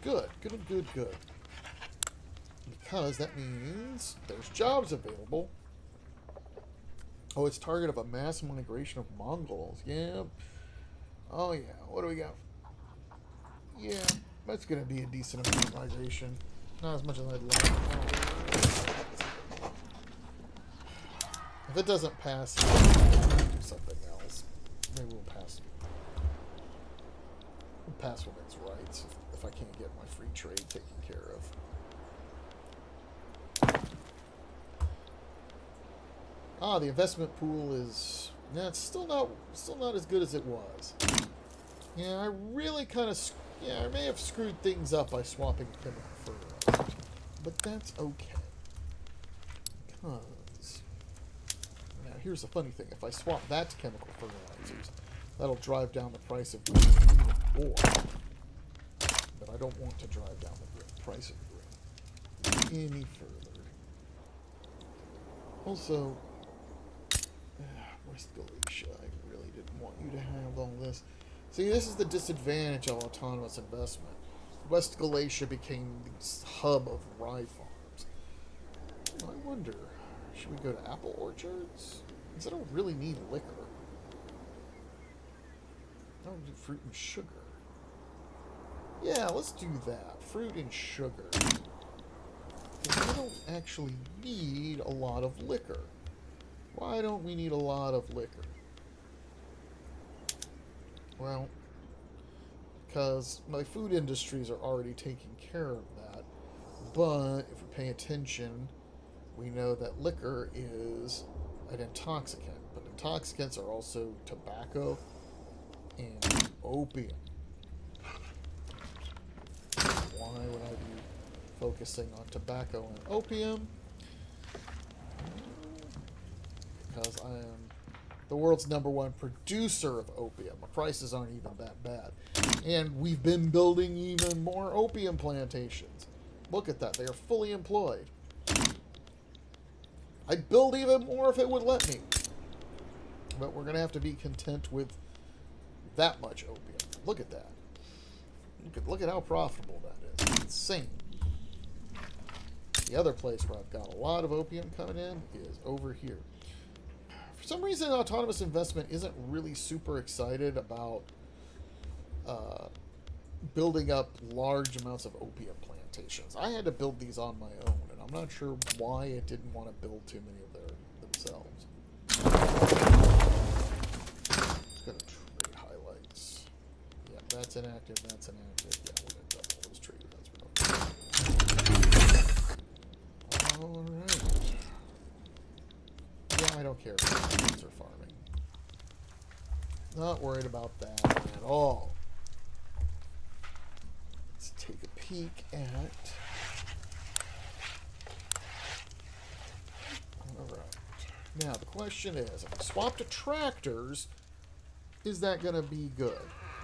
Good, good, good, good. Because that means there's jobs available. Oh, it's target of a mass migration of Mongols. Yeah. Oh, yeah. What do we got? Yeah, that's going to be a decent amount of migration. Not as much as I'd like. If it doesn't pass, we'll do something else. Maybe we'll pass. We'll pass women's rights if I can't get my free trade taken care of. Ah, the investment pool is... Yeah, it's still not as good as it was. Yeah, I really kind of... Yeah, I may have screwed things up by swapping chemical fertilizer. But that's okay. Because... Now, here's the funny thing. If I swap that to chemical fertilizers, that'll drive down the price of grain even more. But I don't want to drive down the price of grain any further. Also... West Galicia, I really didn't want you to have all this. See, this is the disadvantage of autonomous investment. West Galicia became the hub of rye farms. I wonder, should we go to apple orchards? Because I don't really need liquor. I don't do fruit and sugar. Yeah, let's do that. Fruit and sugar. Because I don't actually need a lot of liquor. Why don't we need a lot of liquor? Well, because my food industries are already taking care of that. But if we pay attention, we know that liquor is an intoxicant. But intoxicants are also tobacco and opium. Why would I be focusing on tobacco and opium? Because I am the world's #1 producer of opium. The prices aren't even that bad. And we've been building even more opium plantations. Look at that. They are fully employed. I'd build even more if it would let me. But we're going to have to be content with that much opium. Look at that. Look at how profitable that is. It's insane. The other place where I've got a lot of opium coming in is over here. For some reason, autonomous investment isn't really super excited about building up large amounts of opium plantations. I had to build these on my own, and I'm not sure why it didn't want to build too many of themselves. Go to trade highlights. Yeah, that's inactive, that's inactive. Yeah, we're going to double those trade. That's what Alright. Yeah, I don't care if the are farming. Not worried about that at all. Let's take a peek at... Alright. Now, the question is, if I swap to tractors, is that going to be good?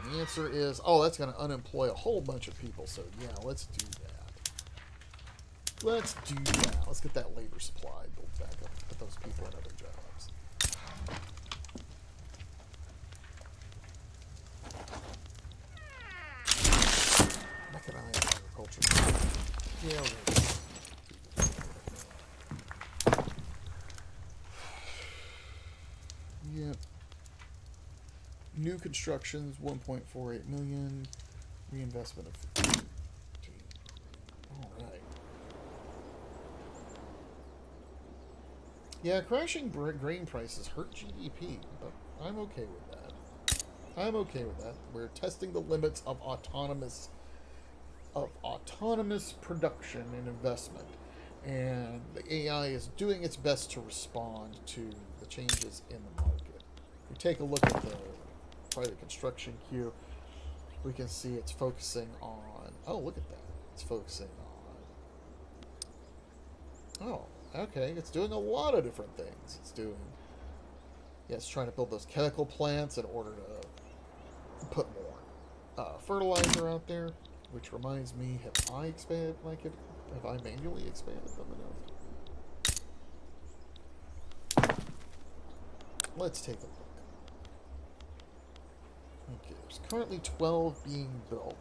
And the answer is, oh, that's going to unemploy a whole bunch of people, so yeah, let's do that. Let's do that. Let's get that labor supply built back up. Put those people in other jobs. Mechanized agriculture. Yeah, Yep. New constructions, 1.48 million. Reinvestment of 15. Alright. Yeah, crashing grain prices hurt GDP, but I'm okay with that. I'm okay with that. We're testing the limits of autonomous production and investment. And the AI is doing its best to respond to the changes in the market. If we take a look at the private construction queue, we can see it's focusing on... Oh, look at that. It's focusing on... Oh, okay. It's doing a lot of different things. It's doing... Yeah, it's trying to build those chemical plants in order to put more fertilizer out there. Which reminds me, have I expanded my... Have I manually expanded them enough? Let's take a look. Okay, there's currently 12 being built.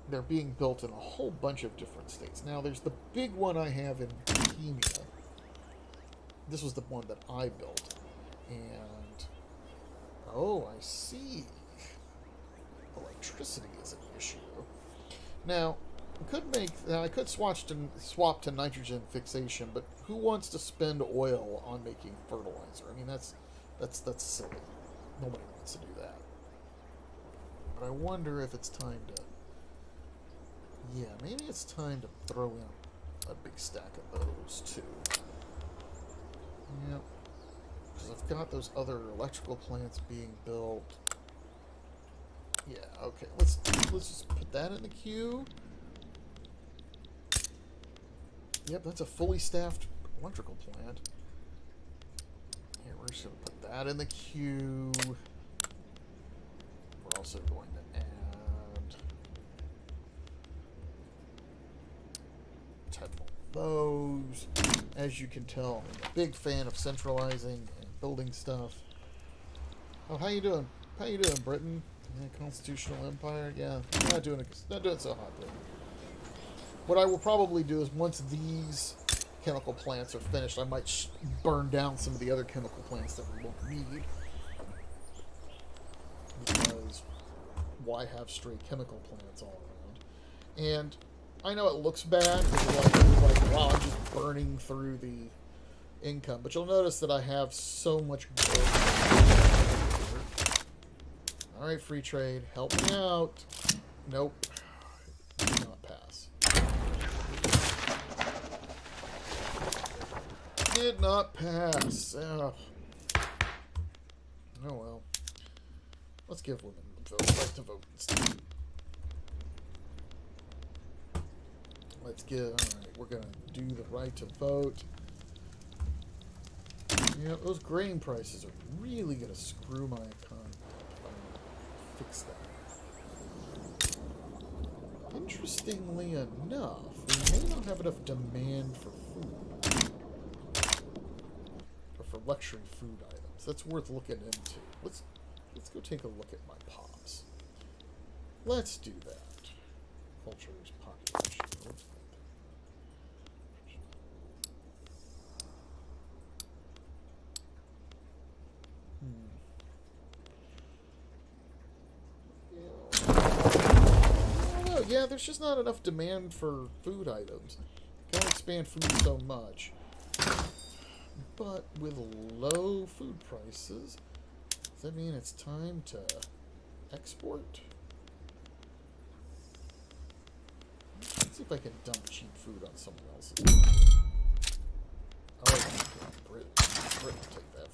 They're being built in a whole bunch of different states. Now, there's the big one I have in Bohemia. This was the one that I built. And... Oh, I see. Electricity is an issue. Now, I could swap to nitrogen fixation, but who wants to spend oil on making fertilizer? I mean, that's silly. Nobody wants to do that. But I wonder if it's time to... Yeah, maybe it's time to throw in a big stack of those, too. Yep. Because I've got those other electrical plants being built. Yeah, okay. Let's just put that in the queue. Yep, that's a fully staffed electrical plant. Yeah, we're just going to put that in the queue. We're also going to add 10 more of those. As you can tell, I'm a big fan of centralizing and building stuff. Oh, how you doing? How you doing, Britain? Yeah, Constitutional Empire? Yeah, not doing so hot there. What I will probably do is once these chemical plants are finished, I might burn down some of the other chemical plants that we won't need. Because why have stray chemical plants all around? And I know it looks bad because you're like, wow, I'm just burning through the income. But you'll notice that I have so much growth. Alright, free trade. Help me out. Nope. Did not pass. Did not pass. Ugh. Oh well. Let's give women the right to vote instead. Let's get... Alright, we're gonna do the right to vote. Yeah, those grain prices are really gonna screw my economy. Fix that. Interestingly enough, we may not have enough demand for food. Or for luxury food items. That's worth looking into. Let's go take a look at my pops. Let's do that. Culture's population. Let's put that. yeah, there's just not enough demand for food items. Can only expand food so much. But with low food prices, does that mean it's time to export? Let's see if I can dump cheap food on someone else's. Oh, Britain. Britain will take that.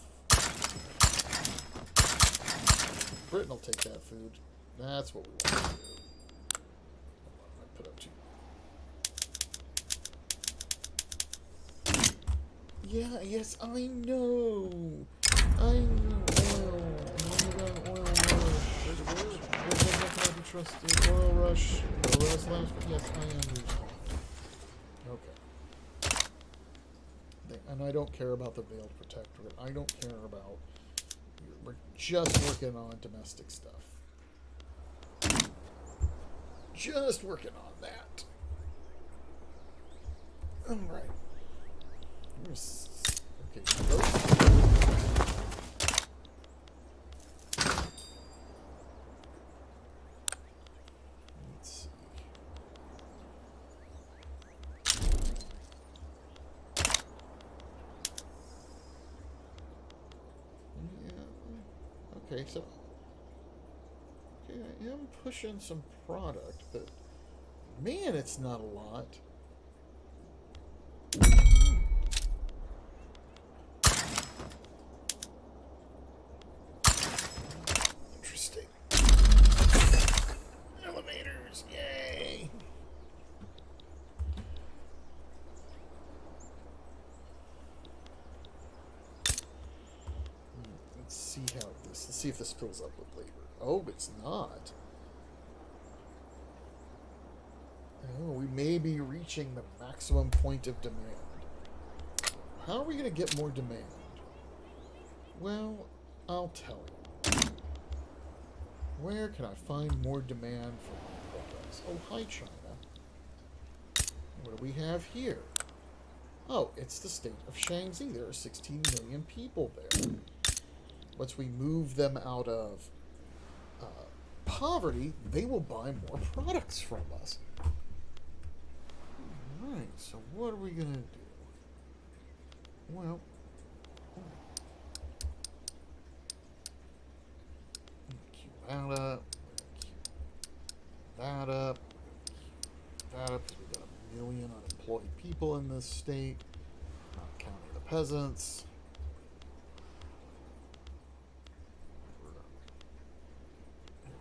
Britain will take that food. That's what we want to do. Hold on, I put up two. Yeah, yes, I know. I know. Oil. Oil rush. What can I be trusted? Oil rush. Yes, I am losing. Okay. And I don't care about the Veiled Protectorate. I don't care about... We're just working on domestic stuff. Just working on that. Alright. Okay, those... Okay, so okay, I am pushing some product, but man, it's not a lot. Interesting. Elevators, yay! Let's see if this fills up with labor. Oh, it's not. Oh, we may be reaching the maximum point of demand. How are we going to get more demand? Well, I'll tell you. Where can I find more demand for my products? Oh, hi, China. What do we have here? Oh, it's the state of Shaanxi. There are 16 million people there. Once we move them out of poverty, they will buy more products from us. Alright, so what are we going to do? Well, queue that up, queue that up, because we got 1 million unemployed people in this state, not counting the peasants.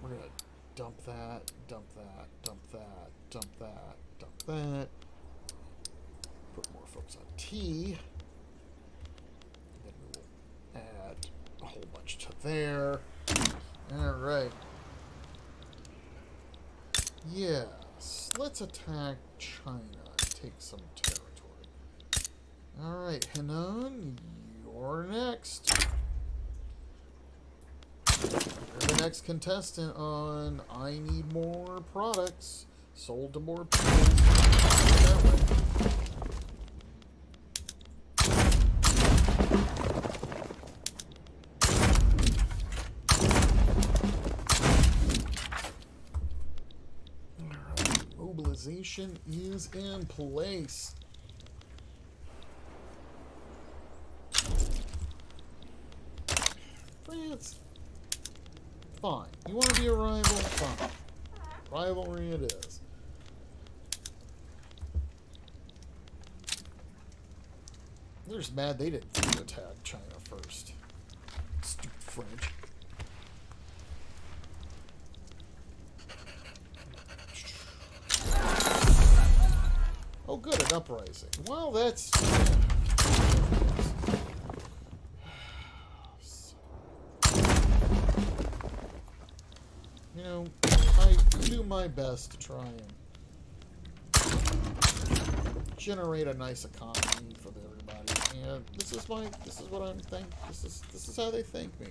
We're going to dump that, dump that, dump that, dump that, dump that. Put more folks on T. Then we will add a whole bunch to there. Alright. Yes. Let's attack China and take some territory. Alright, Henan, you're next. You're the next contestant on I Need More Products sold to more people. That way. Alright, mobilization is in place. France. Fine. You want to be a rival? Fine. Rivalry it is. They're just mad they didn't attack China first. Stupid French. Oh good, an uprising. Well, that's... You know, I do my best to try and generate a nice economy for everybody, and this is what I'm this is how they thank me.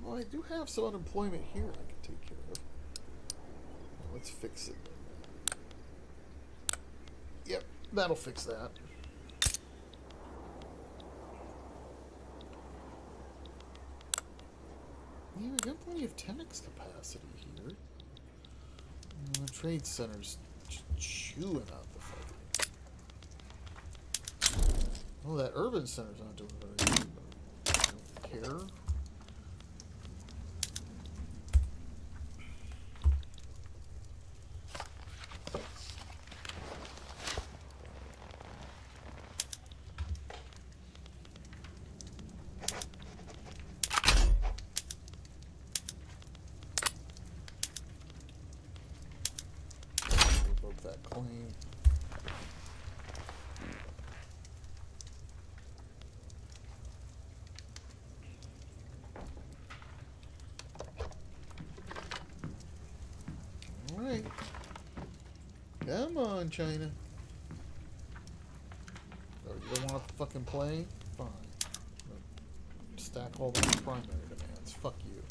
Well, I do have some unemployment here I can take care of. Well, let's fix it. Yep, that'll fix that. Yeah, we got plenty of tax capacity here. The trade center's chewing up the fucking. Oh, that urban center's not doing very good. But I don't care. Revoke that claim. Alright. Come on, China. Oh, you don't want to fucking play? Fine. Stack all those primary demands. Fuck you.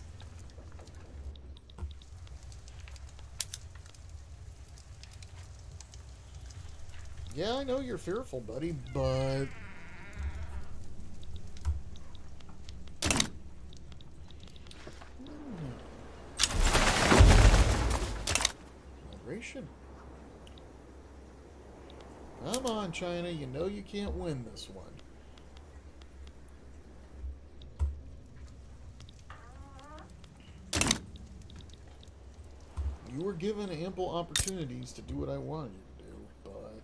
Yeah, I know you're fearful, buddy, but... Migration. Come on, China. You know you can't win this one. You were given ample opportunities to do what I wanted you to do, but...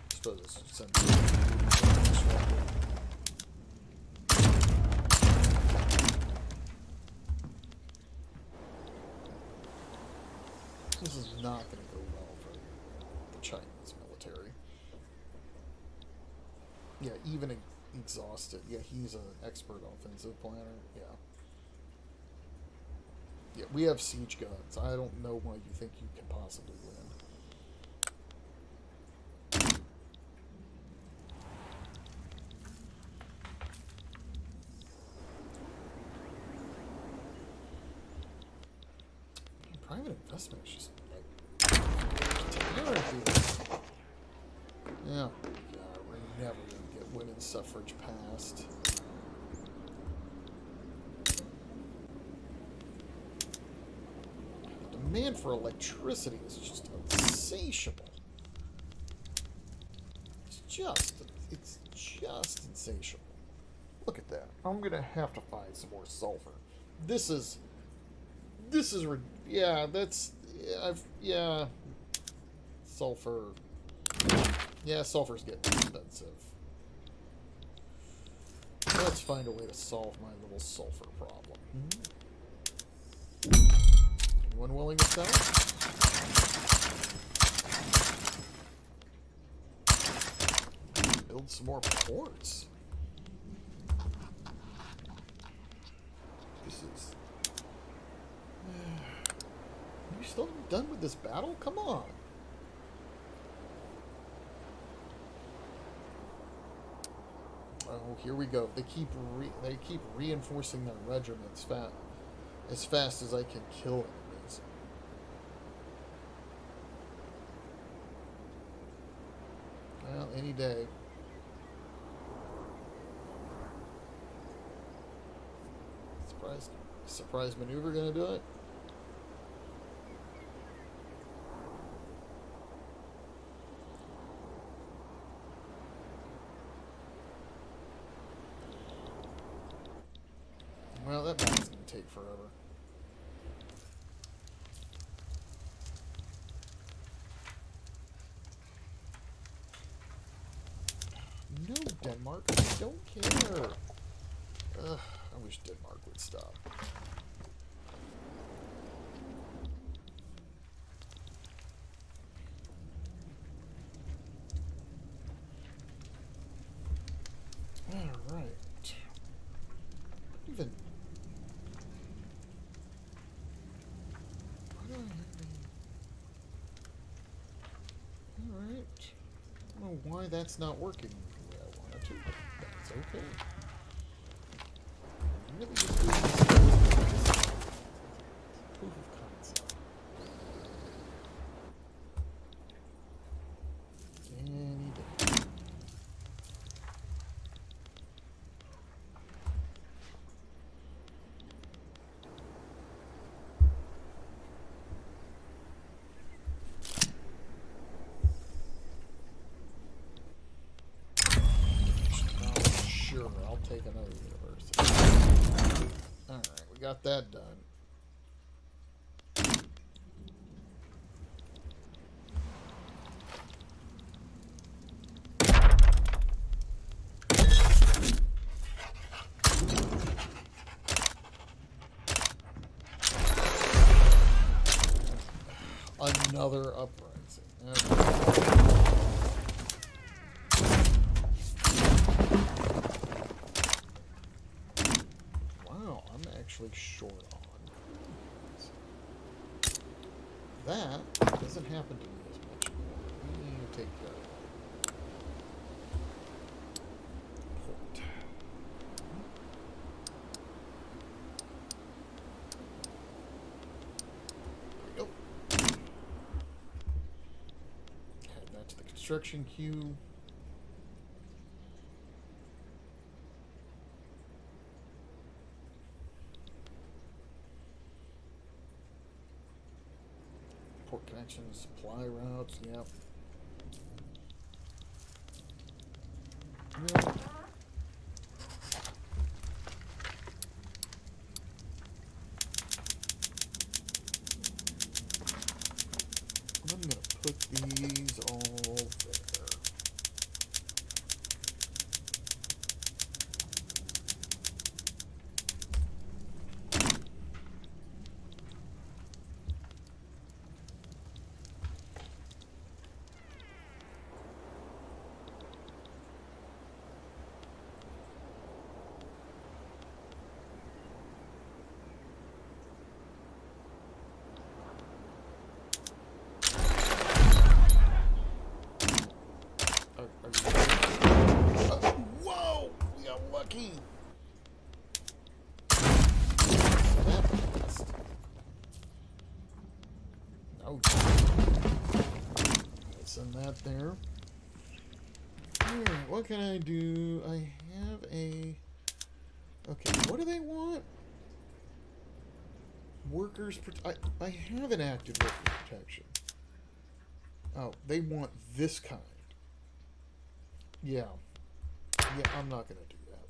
suppose this should send This is not going to go well for the Chinese military. Yeah, even exhausted. Yeah, he's an expert offensive planner. Yeah. Yeah, we have siege guns. I don't know why you think you can possibly win. Private investment is just like terrible. Yeah, we're never gonna get women's suffrage passed. The demand for electricity is just insatiable. It's just insatiable. Look at that. I'm gonna have to find some more sulfur. This is yeah, that's yeah. Sulfur. Yeah, sulfur's getting expensive. Let's find a way to solve my little sulfur problem. Anyone willing to sell? Build some more ports. This is... Are you still done with this battle? Come on. Oh, here we go. They keep reinforcing their regiments as fast as I can kill enemies. Well, any day. Surprise maneuver gonna do it? Well, that battle's gonna take forever. No, Denmark, I don't care. Ugh, I wish Denmark would stop. Alright. Even... Why do I have any... Alright. I don't know why that's not working the way I want it to, but that's okay. really just doing this proof of concept. And he did. Sure, I'll take another university. Alright, we got that done. Another uprising. Okay. Wow, I'm actually short on. That doesn't happen to me as much anymore. We need to take care of that. Port. There we go. Add that to the construction queue. Port connections, supply routes, yep. Yep. I'm gonna put these all there. Whoa! We got lucky! That passed. Oh, send that there. Alright, what can I do? I have a... Okay, what do they want? Workers... I have an active worker protection. Oh, they want this kind. Yeah. Yeah, I'm not going to do that.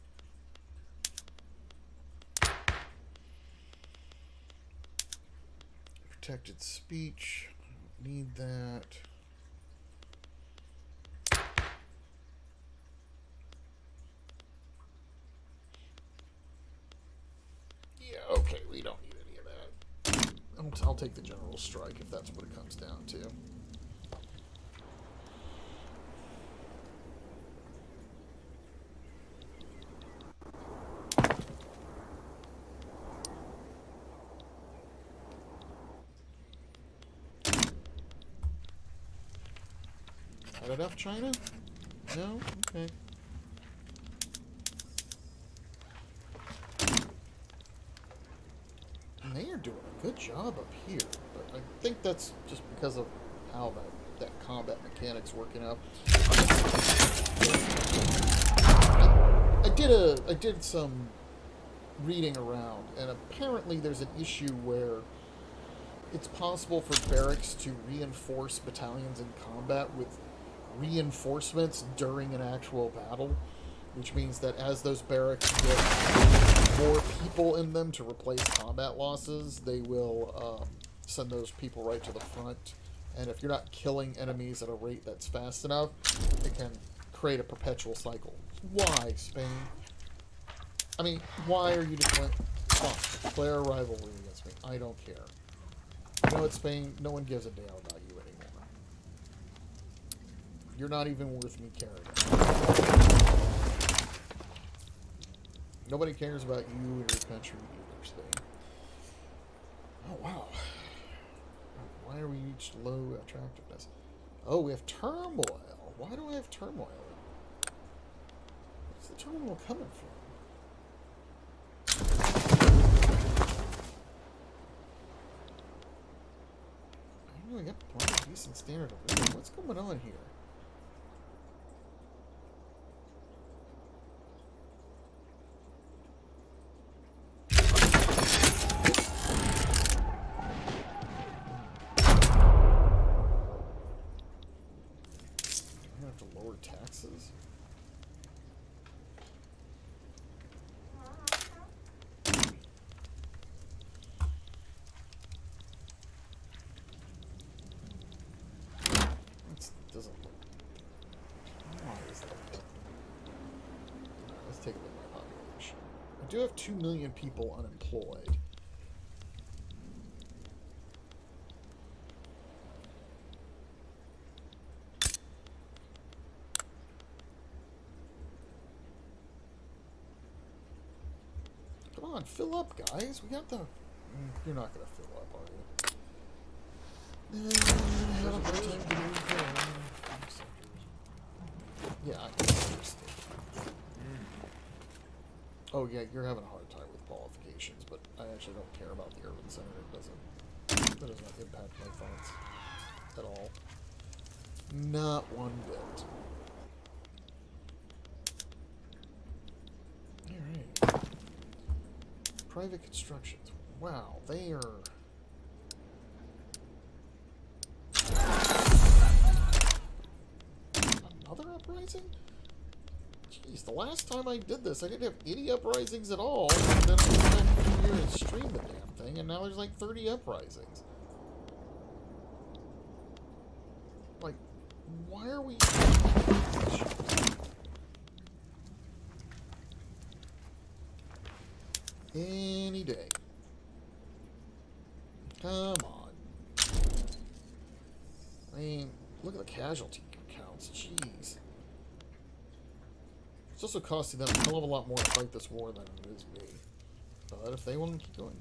Protected speech. I don't need that. Yeah, okay, we don't need any of that. I'll take the general strike if that's what it comes down to. Had enough China? No? Okay. And they are doing a good job up here, but I think that's just because of how that combat mechanic's working out. I did some reading around, and apparently there's an issue where it's possible for barracks to reinforce battalions in combat with reinforcements during an actual battle, which means that as those barracks get more people in them to replace combat losses, they will send those people right to the front. And if you're not killing enemies at a rate that's fast enough, it can create a perpetual cycle. Why, Spain? I mean, why are you declaring... Fine, declare a rivalry against me. I don't care. You know what, Spain? No one gives a damn about you anymore. You're not even worth me caring about. Nobody cares about you or your country either, Spain. Oh, wow. Why are we each low attractiveness? Oh, we have turmoil. Why do I have turmoil? Where's the turmoil coming from? we got plenty of decent standard of living. What's going on here? I'm gonna have to lower taxes. Doesn't look. Why is that happening? Let's take a look at my population. I do have 2 million people unemployed. Come on, fill up, guys. We got the. You're not gonna fill up, are you? Yeah, I can understand. Oh yeah, you're having a hard time with qualifications, but I actually don't care about the urban center. That does not impact my thoughts at all. Not one bit. Alright. Private constructions. Wow, they are... Another uprising? Jeez, the last time I did this, I didn't have any uprisings at all. And then I went back here and streamed the damn thing, and now there's like 30 uprisings. Like, why are we... Any day. Come on. I mean, look at the casualty counts. Jeez. It's also costing them a hell of a lot more to fight this war than it is me. But if they want to keep going...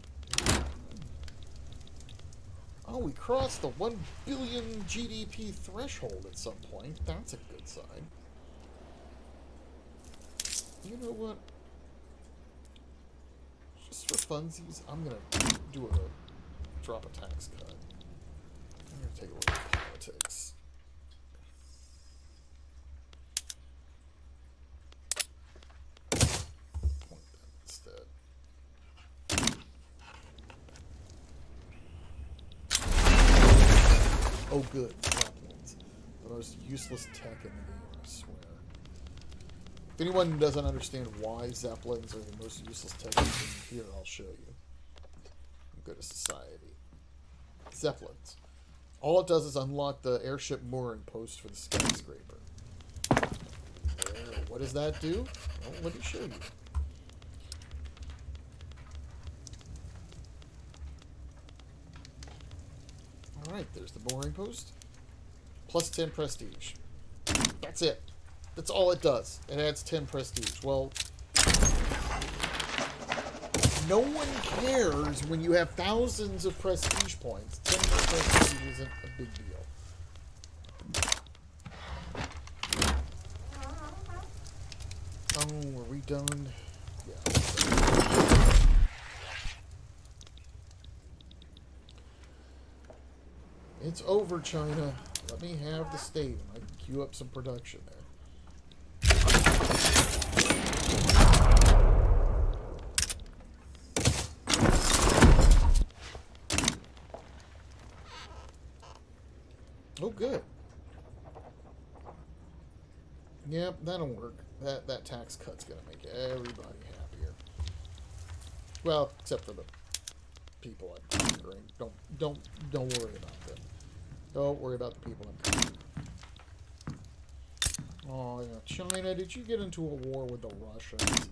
Oh, we crossed the 1 billion GDP threshold at some point. That's a good sign. You know what? Just for funsies, I'm gonna do a drop a tax cut. I'm gonna take a look at politics. Point that instead. Oh, good. Zeppelins. The most useless tech in the game, I swear. If anyone doesn't understand why Zeppelins are the most useless tech in the game, here, I'll show you. Go to society. Zeppelins. All it does is unlock the airship mooring post for the skyscraper. What does that do? Well, let me show you. Alright, there's the mooring post. Plus 10 prestige. That's it. That's all it does. It adds 10 prestige. Well, no one cares when you have thousands of prestige points. 10 more prestige isn't a big deal. Oh, are we done? Yeah. It's over, China. Let me have the state, and I can queue up some production there. Oh, good. Yep, that'll work. That tax cut's gonna make everybody happier. Well, except for the people I'm conquering. Don't worry about them. Don't worry about the people I'm conquering. Oh yeah, China, did you get into a war with the Russians?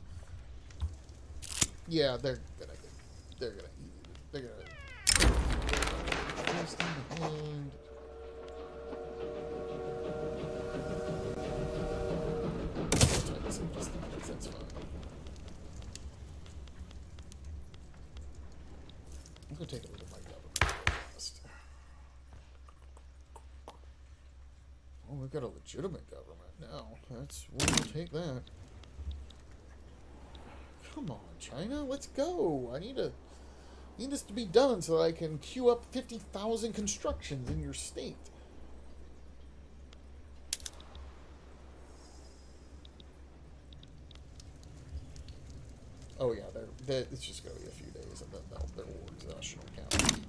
Yeah, they're gonna and that's fine. I'm gonna take a look at my government list. Oh, we've got a legitimate government now. We'll take that. Come on, China, let's go. I need to Need this to be done so that I can queue up 50,000 constructions in your state. Oh yeah, it's just going to be a few days, and then their war exhaustion will count.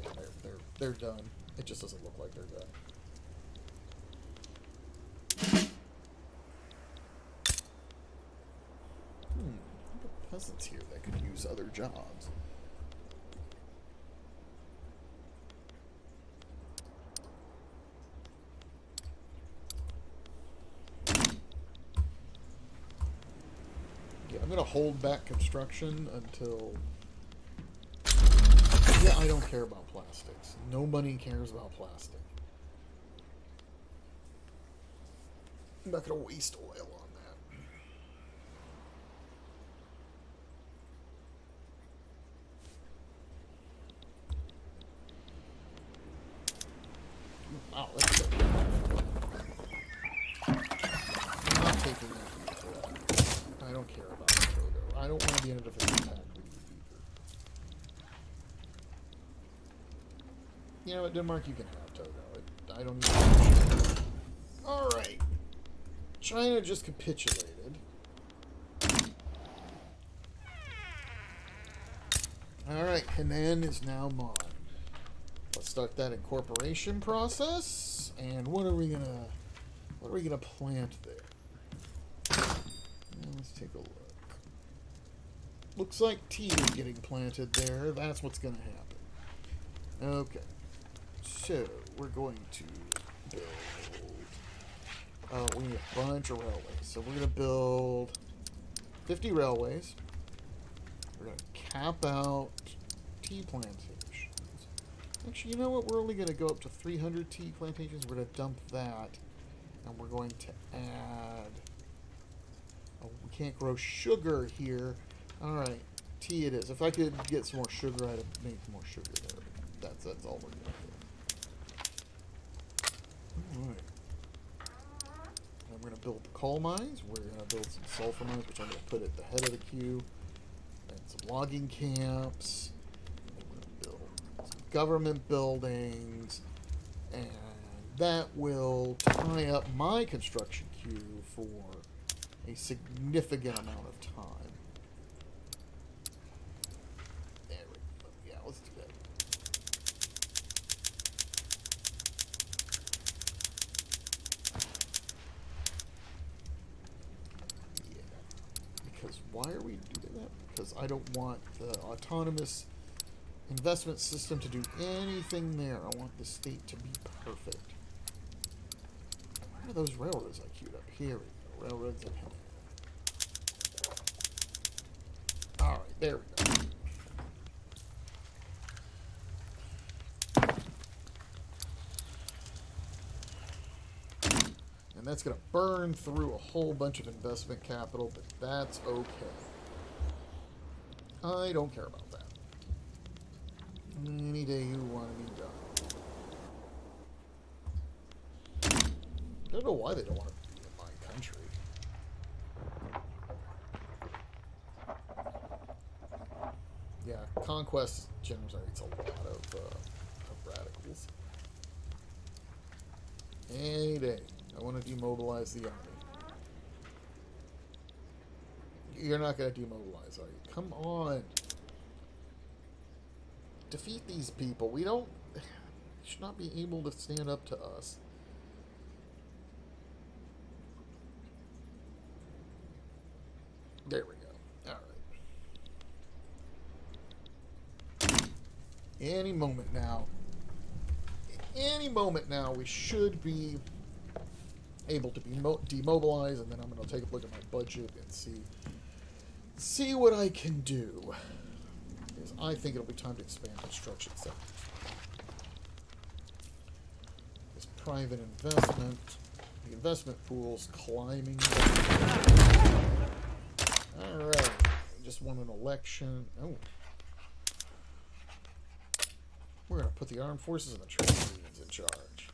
Yeah, they're done. It just doesn't look like they're done. Peasants here that could use other jobs. Yeah, I'm gonna hold back construction until... Yeah, I don't care about plastics. Nobody cares about plastic. I'm not gonna waste oil on that. Wow, that's good. I'm not taking that for that. I don't care about Togo. I don't want to be in a defensive attack with you either. You know what, Denmark, you can have Togo. I don't even... Alright. China just capitulated. Alright, Henan is now mine. Let's start that incorporation process. And what are we gonna plant there? Let's take a look. Looks like tea is getting planted there. That's what's gonna happen. Okay. So we're going to build we need a bunch of railways. So we're gonna build 50 railways. We're gonna cap out tea plantations. Actually, you know what? We're only going to go up to 300 tea plantations. We're going to dump that. And we're going to add... Oh, we can't grow sugar here. Alright, tea it is. If I could get some more sugar, I'd make more sugar there. That's all we're going to do. Alright. And we're going to build the coal mines. We're going to build some sulfur mines, which I'm going to put at the head of the queue. And some logging camps. Government buildings, and that will tie up my construction queue for a significant amount of time. There we go. Yeah, let's do that. Yeah. Because why are we doing that? Because I don't want the autonomous investment system to do anything there. I want the state to be perfect. Where are those railroads I queued up? Here we go. Railroads in here. Alright, there we go. And that's going to burn through a whole bunch of investment capital, but that's okay. I don't care about that. Any day you want to be done. I don't know why they don't want to be in my country. Yeah, conquest generates a lot of radicals. Any day. I want to demobilize the army. You're not going to demobilize, are you? Come on. Defeat these people. We don't... should not be able to stand up to us. There we go. Alright. Any moment now, we should be able to be demobilized, and then I'm going to take a look at my budget and see what I can do. Because I think it'll be time to expand construction sectors. This private investment, the investment pool's climbing. Alright, just won an election. Oh. We're going to put the armed forces and the trade unions in charge.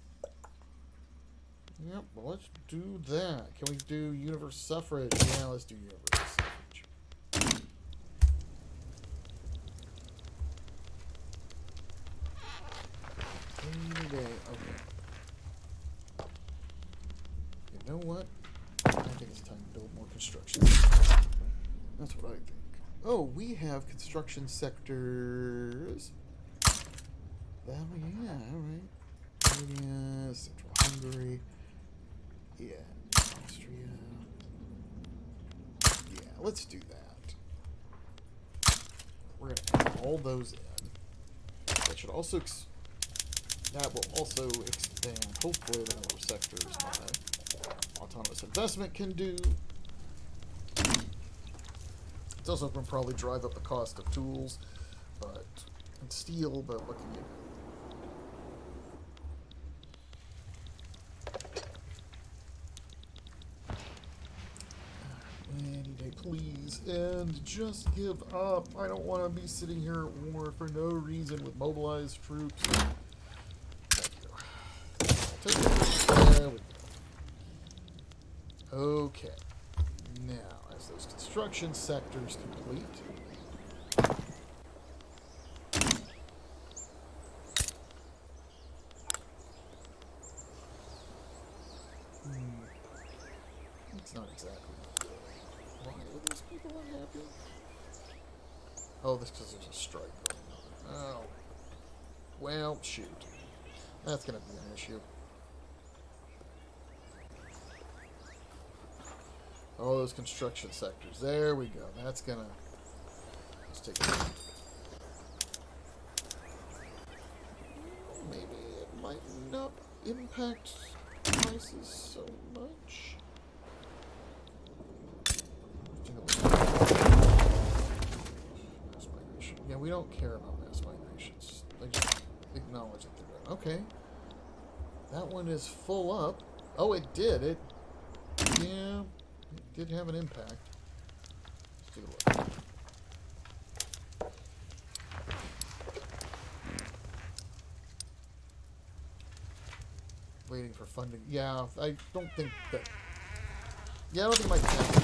Yep, well, let's do that. Can we do universal suffrage? Yeah, let's do universal suffrage. You know what? I think it's time to build more construction. That's what I think. Oh, we have construction sectors. Yeah, alright. Romania, Central Hungary. Yeah, Austria. Yeah, let's do that. We're gonna add all those in. That should also that will also expand, hopefully, the number of sectors my autonomous investment can do. It's also going to probably drive up the cost of tools, and steel, but looking at any day, please, and just give up. I don't want to be sitting here at war for no reason with mobilized troops. Thank you. There we go. Okay. Now, as those construction sectors complete, it's not exactly. Why are those people unhappy? Oh, this because there's a strike going on. Oh. Well, shoot. That's going to be an issue. All those construction sectors. There we go. That's going to... Let's take a look. Maybe it might not impact prices so much. Mass migration. Yeah, we don't care about mass migrations. They just acknowledge that they're done. Okay. That one is full up. Oh, it did. Yeah, it did have an impact. Let's take a look. Waiting for funding. Yeah, I don't think that... Yeah, I don't think my tax...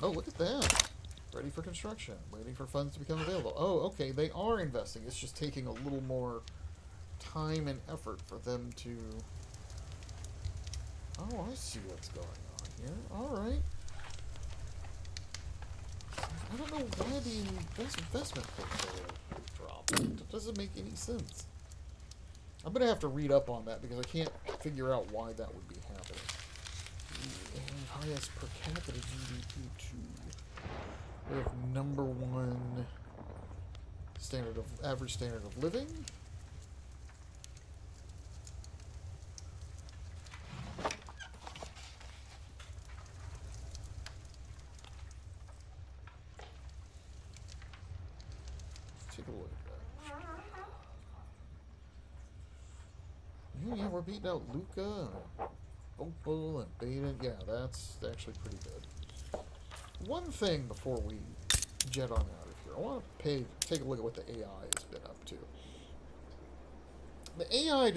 Oh, look at that. Ready for construction. Waiting for funds to become available. Oh, okay, they are investing. It's just taking a little more time and effort for them to... Oh, I see what's going on here. Alright. I don't know why the investment portfolio dropped. It doesn't make any sense. I'm going to have to read up on that because I can't figure out why that would be happening. Highest per capita GDP 2. We have number 1 average standard of living. Let's take a look at that. Yeah, we're beating out Luca, Opal, and Beta. Yeah, that's actually pretty good. One thing before we jet on out of here, I want to take a look at what the AI has been up to. The AI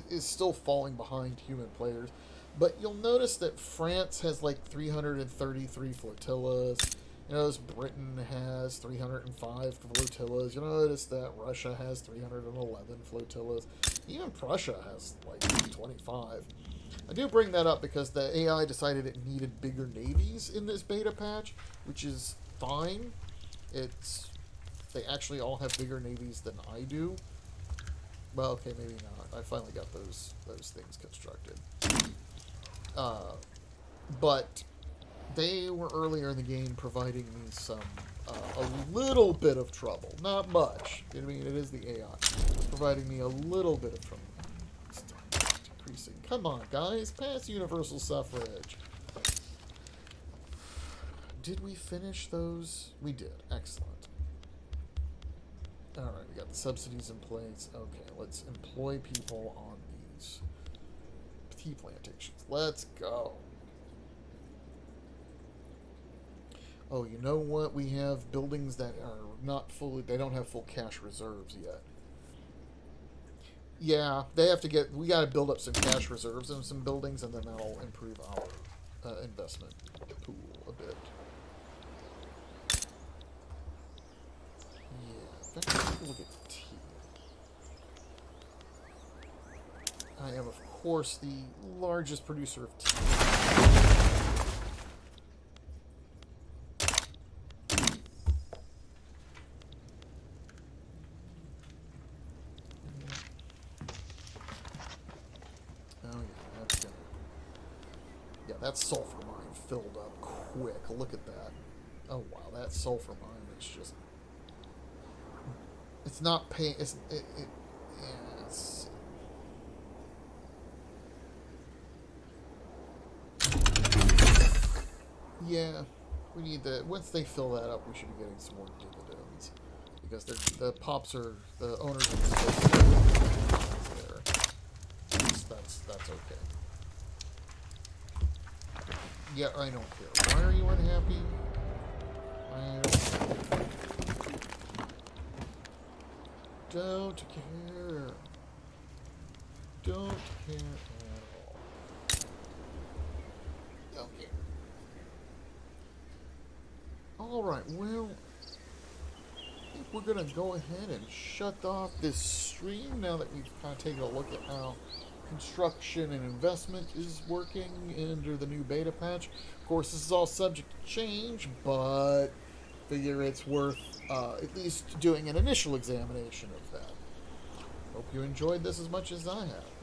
is still falling behind human players, but you'll notice that France has like 333 flotillas. You notice Britain has 305 flotillas. You notice that Russia has 311 flotillas. Even Prussia has like 25. I do bring that up because the AI decided it needed bigger navies in this beta patch, which is fine. They actually all have bigger navies than I do. Well, okay, maybe not. I finally got those things constructed. But they were earlier in the game providing me a little bit of trouble. Not much. I mean, it is the AI. Providing me a little bit of trouble. Decreasing. Come on, guys. Pass universal suffrage. Did we finish those? We did. Excellent. Alright, we got the subsidies in place. Okay, let's employ people on these tea plantations. Let's go. Oh, you know what? We have buildings that are not fully... They don't have full cash reserves yet. Yeah, they have to get... We got to build up some cash reserves in some buildings, and then that'll improve our investment pool a bit. Yeah, in fact, let's take a look at tea. I am, of course, the largest producer of tea. Oh, yeah, that's gonna... Yeah, that sulfur mine filled up quick. Look at that. Oh, wow, that sulfur mine is just... It's not paying... Yeah, it's... Yeah, we need that. Once they fill that up, we should be getting some more dividends. Because the pops are... The owners of the space there. That's okay. Yeah, I don't care. Why are you unhappy? Don't care. Don't care at all. Don't care. Alright, well, I think we're going to go ahead and shut off this stream now that we've kind of taken a look at how construction and investment is working under the new beta patch. Of course, this is all subject to change, but figure it's worth at least doing an initial examination of that. Hope you enjoyed this as much as I have.